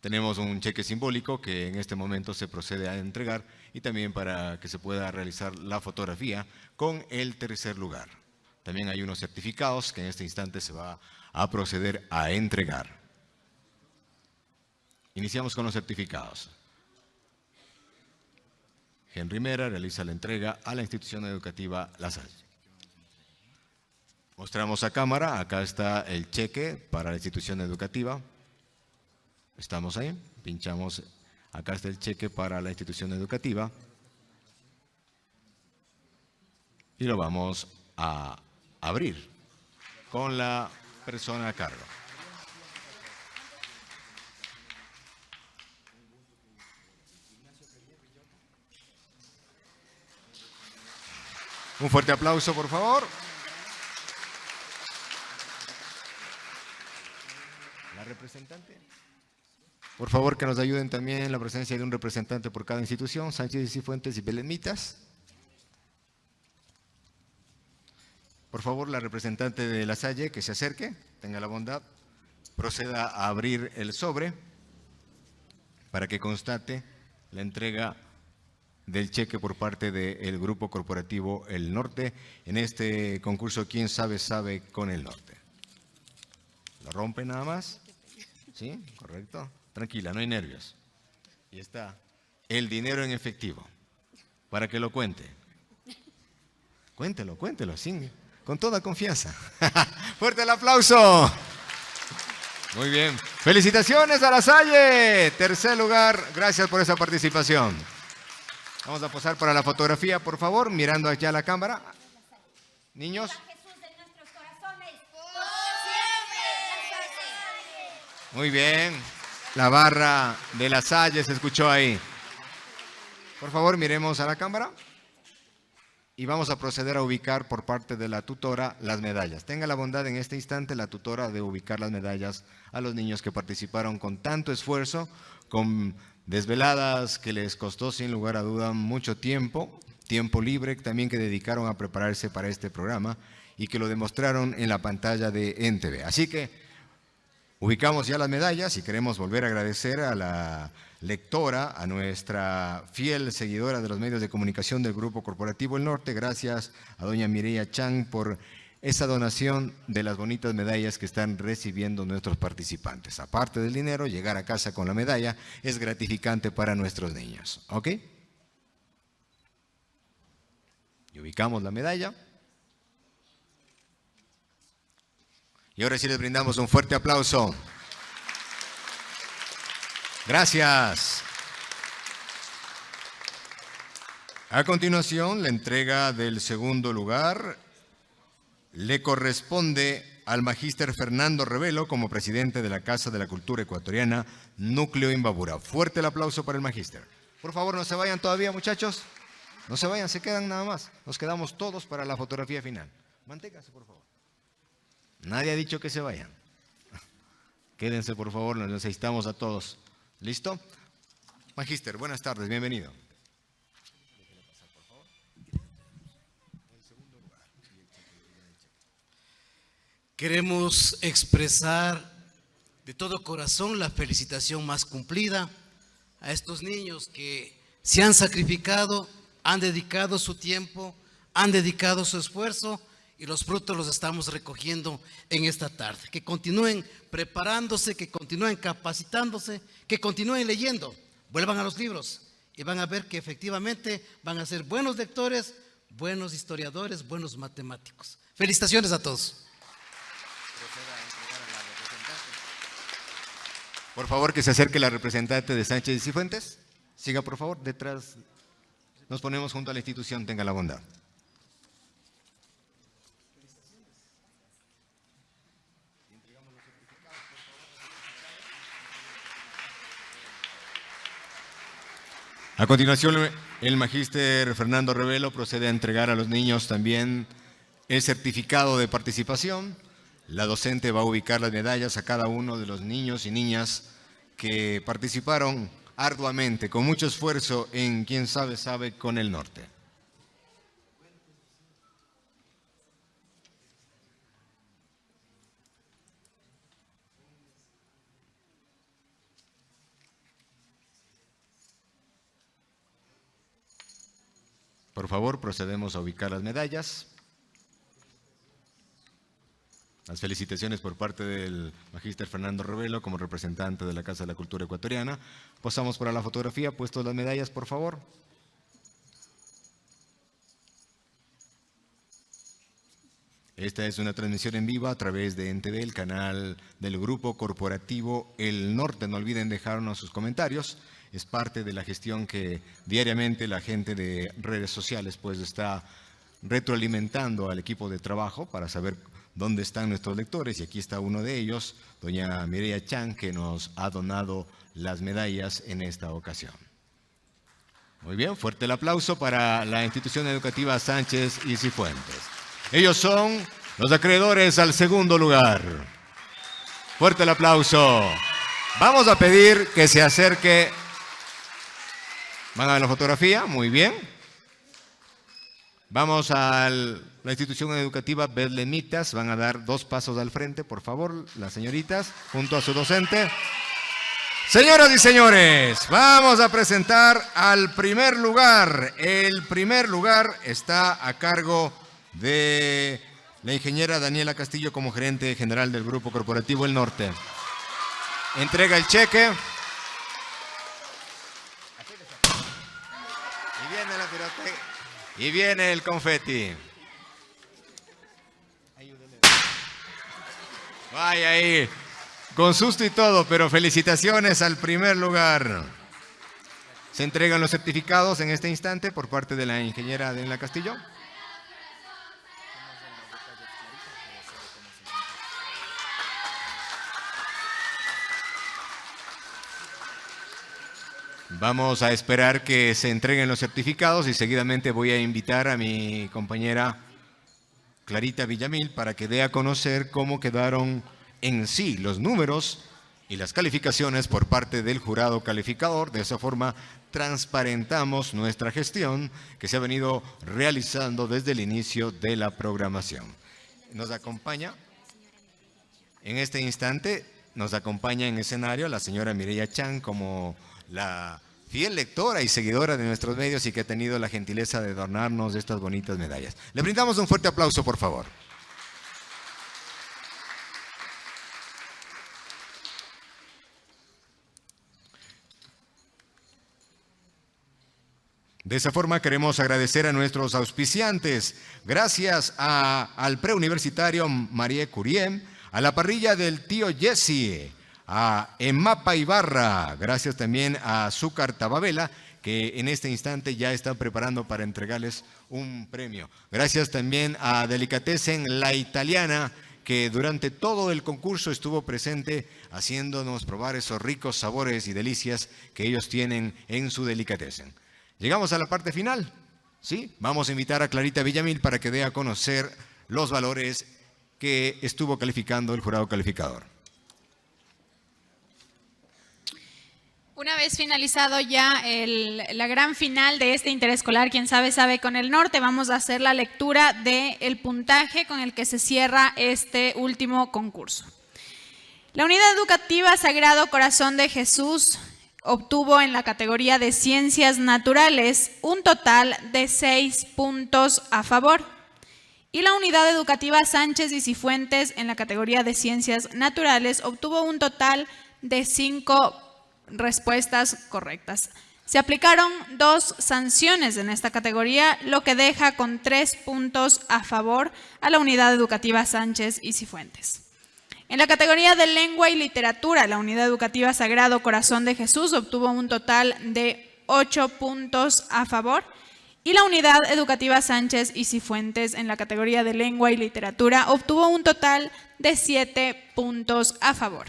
Tenemos un cheque simbólico que en este momento se procede a entregar y también para que se pueda realizar la fotografía con el tercer lugar. También hay unos certificados que en este instante se va a proceder a entregar. Iniciamos con los certificados. Henry Mera realiza la entrega a la institución educativa La Salle. Mostramos a cámara, acá está el cheque para la institución educativa. Estamos ahí, pinchamos, acá está el cheque para la institución educativa. Y lo vamos a abrir con la persona a cargo. Un fuerte aplauso, por favor. La representante. Por favor, que nos ayuden también en la presencia de un representante por cada institución. Sánchez y Cifuentes y Belén Mitas. Por favor, la representante de La Salle que se acerque, tenga la bondad, proceda a abrir el sobre para que constate la entrega del cheque por parte del Grupo Corporativo El Norte en este concurso Quién sabe, sabe con el Norte. ¿La rompe nada más? ¿Sí? ¿Correcto? Tranquila, no hay nervios. Y está el dinero en efectivo, para que lo cuente. Cuéntelo, sí, con toda confianza. ¡Fuerte el aplauso! Muy bien. ¡Felicitaciones a La Salle! Tercer lugar, gracias por esa participación. Vamos a posar para la fotografía, por favor, mirando allá a la cámara. Niños. Muy bien. La barra de La Salle se escuchó ahí. Por favor, miremos a la cámara. Y vamos a proceder a ubicar por parte de la tutora las medallas. Tenga la bondad en este instante la tutora de ubicar las medallas a los niños que participaron con tanto esfuerzo, con desveladas que les costó sin lugar a duda mucho tiempo libre también que dedicaron a prepararse para este programa y que lo demostraron en la pantalla de NTV. Así que ubicamos ya las medallas y queremos volver a agradecer a la lectora, a nuestra fiel seguidora de los medios de comunicación del Grupo Corporativo El Norte. Gracias a doña Mireya Chang por esa donación de las bonitas medallas que están recibiendo nuestros participantes. Aparte del dinero, llegar a casa con la medalla es gratificante para nuestros niños. ¿Ok? Y ubicamos la medalla. Y ahora sí les brindamos un fuerte aplauso. Gracias. A continuación, la entrega del segundo lugar le corresponde al magíster Fernando Revelo como presidente de la Casa de la Cultura Ecuatoriana, Núcleo Imbabura. Fuerte el aplauso para el magíster. Por favor, no se vayan todavía, muchachos. No se vayan, se quedan nada más. Nos quedamos todos para la fotografía final. Manténganse, por favor. Nadie ha dicho que se vayan. Quédense, por favor, nos necesitamos a todos. ¿Listo? Magíster, buenas tardes, bienvenido. Queremos expresar de todo corazón la felicitación más cumplida a estos niños que se han sacrificado, han dedicado su tiempo, han dedicado su esfuerzo y los frutos los estamos recogiendo en esta tarde. Que continúen preparándose, que continúen capacitándose, que continúen leyendo, vuelvan a los libros y van a ver que efectivamente van a ser buenos lectores, buenos historiadores, buenos matemáticos. Felicitaciones a todos. Por favor, que se acerque la representante de Sánchez y Cifuentes. Siga, por favor, detrás. Nos ponemos junto a la institución, tenga la bondad. A continuación, el magíster Fernando Revelo procede a entregar a los niños también el certificado de participación. La docente va a ubicar las medallas a cada uno de los niños y niñas que participaron arduamente, con mucho esfuerzo en Quién Sabe, Sabe con el Norte. Por favor, procedemos a ubicar las medallas. Las felicitaciones por parte del magíster Fernando Revelo como representante de la Casa de la Cultura Ecuatoriana. Posamos para la fotografía, puestos las medallas, por favor. Esta es una transmisión en vivo a través de NTV, el canal del Grupo Corporativo El Norte. No olviden dejarnos sus comentarios. Es parte de la gestión que diariamente la gente de redes sociales pues está retroalimentando al equipo de trabajo para saber dónde están nuestros lectores, y aquí está uno de ellos, doña Mireya Chang, que nos ha donado las medallas en esta ocasión. Muy bien, fuerte el aplauso para la institución educativa Sánchez y Cifuentes. Ellos son los acreedores al segundo lugar. Fuerte el aplauso. Vamos a pedir que se acerque. ¿Van a ver la fotografía? Muy bien. Vamos a la institución educativa Betlemitas. Van a dar 2 pasos al frente, por favor, las señoritas, junto a su docente. Señoras y señores, vamos a presentar al primer lugar. El primer lugar está a cargo de la ingeniera Daniela Castillo como gerente general del Grupo Corporativo El Norte. Entrega el cheque. Y viene la pirotecnia. Y viene el confeti. Vaya ahí. Con susto y todo, pero felicitaciones al primer lugar. Se entregan los certificados en este instante por parte de la ingeniera Daniela Castillo. Vamos a esperar que se entreguen los certificados y seguidamente voy a invitar a mi compañera Clarita Villamil para que dé a conocer cómo quedaron en sí los números y las calificaciones por parte del jurado calificador. De esa forma transparentamos nuestra gestión que se ha venido realizando desde el inicio de la programación. Nos acompaña en este instante, nos acompaña en escenario la señora Mireya Chan como la fiel lectora y seguidora de nuestros medios y que ha tenido la gentileza de adornarnos de estas bonitas medallas. Le brindamos un fuerte aplauso, por favor. De esa forma queremos agradecer a nuestros auspiciantes, gracias al preuniversitario María Curiem, a la parrilla del tío Jesse, a Emapa Ibarra, gracias también a Azúcar Tababela, que en este instante ya están preparando para entregarles un premio. Gracias también a Delicatessen La Italiana, que durante todo el concurso estuvo presente haciéndonos probar esos ricos sabores y delicias que ellos tienen en su Delicatessen. Llegamos a la parte final, ¿sí? Vamos a invitar a Clarita Villamil para que dé a conocer los valores que estuvo calificando el jurado calificador. Una vez finalizado ya la gran final de este interescolar, quien sabe, sabe con el norte, vamos a hacer la lectura del puntaje con el que se cierra este último concurso. La unidad educativa Sagrado Corazón de Jesús obtuvo en la categoría de Ciencias Naturales un total de 6 puntos a favor. Y la unidad educativa Sánchez y Cifuentes en la categoría de Ciencias Naturales obtuvo un total de 5 respuestas correctas. Se aplicaron 2 sanciones en esta categoría, lo que deja con 3 puntos a favor a la unidad educativa Sánchez y Cifuentes. En la categoría de Lengua y Literatura, la unidad educativa Sagrado Corazón de Jesús obtuvo un total de 8 puntos a favor y la unidad educativa Sánchez y Cifuentes en la categoría de Lengua y Literatura obtuvo un total de 7 puntos a favor.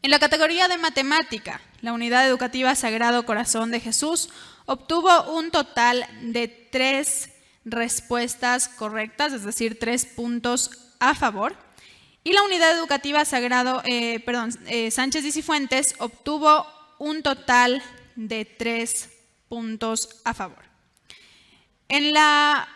En la categoría de Matemática, la unidad educativa Sagrado Corazón de Jesús obtuvo un total de 3 respuestas correctas, es decir, 3 puntos a favor. Y la unidad educativa Sánchez y Cifuentes obtuvo un total de 3 puntos a favor. En la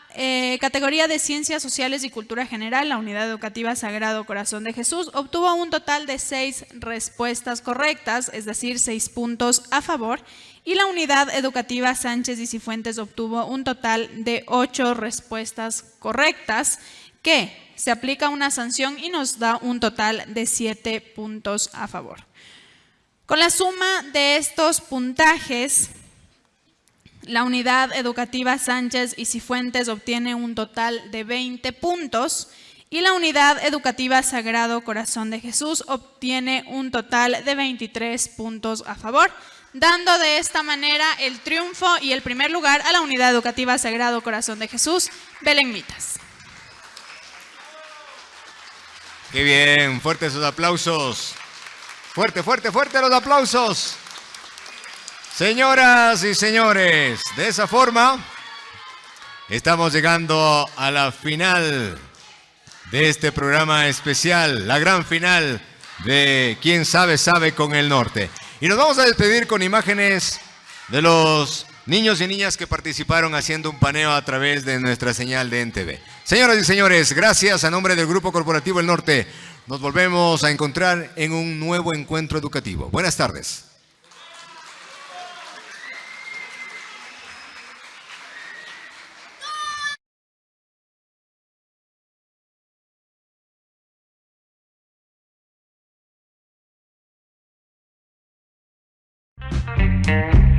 categoría de Ciencias Sociales y Cultura General, la unidad educativa Sagrado Corazón de Jesús obtuvo un total de 6 respuestas correctas, es decir, 6 puntos a favor, y la unidad educativa Sánchez y Cifuentes obtuvo un total de 8 respuestas correctas, que se aplica una sanción y nos da un total de 7 puntos a favor. Con la suma de estos puntajes, la unidad educativa Sánchez y Cifuentes obtiene un total de 20 puntos y la unidad educativa Sagrado Corazón de Jesús obtiene un total de 23 puntos a favor, dando de esta manera el triunfo y el primer lugar a la unidad educativa Sagrado Corazón de Jesús, Belenmitas. ¡Qué bien! Fuertes sus aplausos. Fuerte, fuerte, fuerte los aplausos. Señoras y señores, de esa forma estamos llegando a la final de este programa especial, la gran final de Quien Sabe, Sabe con el Norte. Y nos vamos a despedir con imágenes de los niños y niñas que participaron haciendo un paneo a través de nuestra señal de NTV. Señoras y señores, gracias a nombre del Grupo Corporativo El Norte. Nos volvemos a encontrar en un nuevo encuentro educativo. Buenas tardes. Thank you.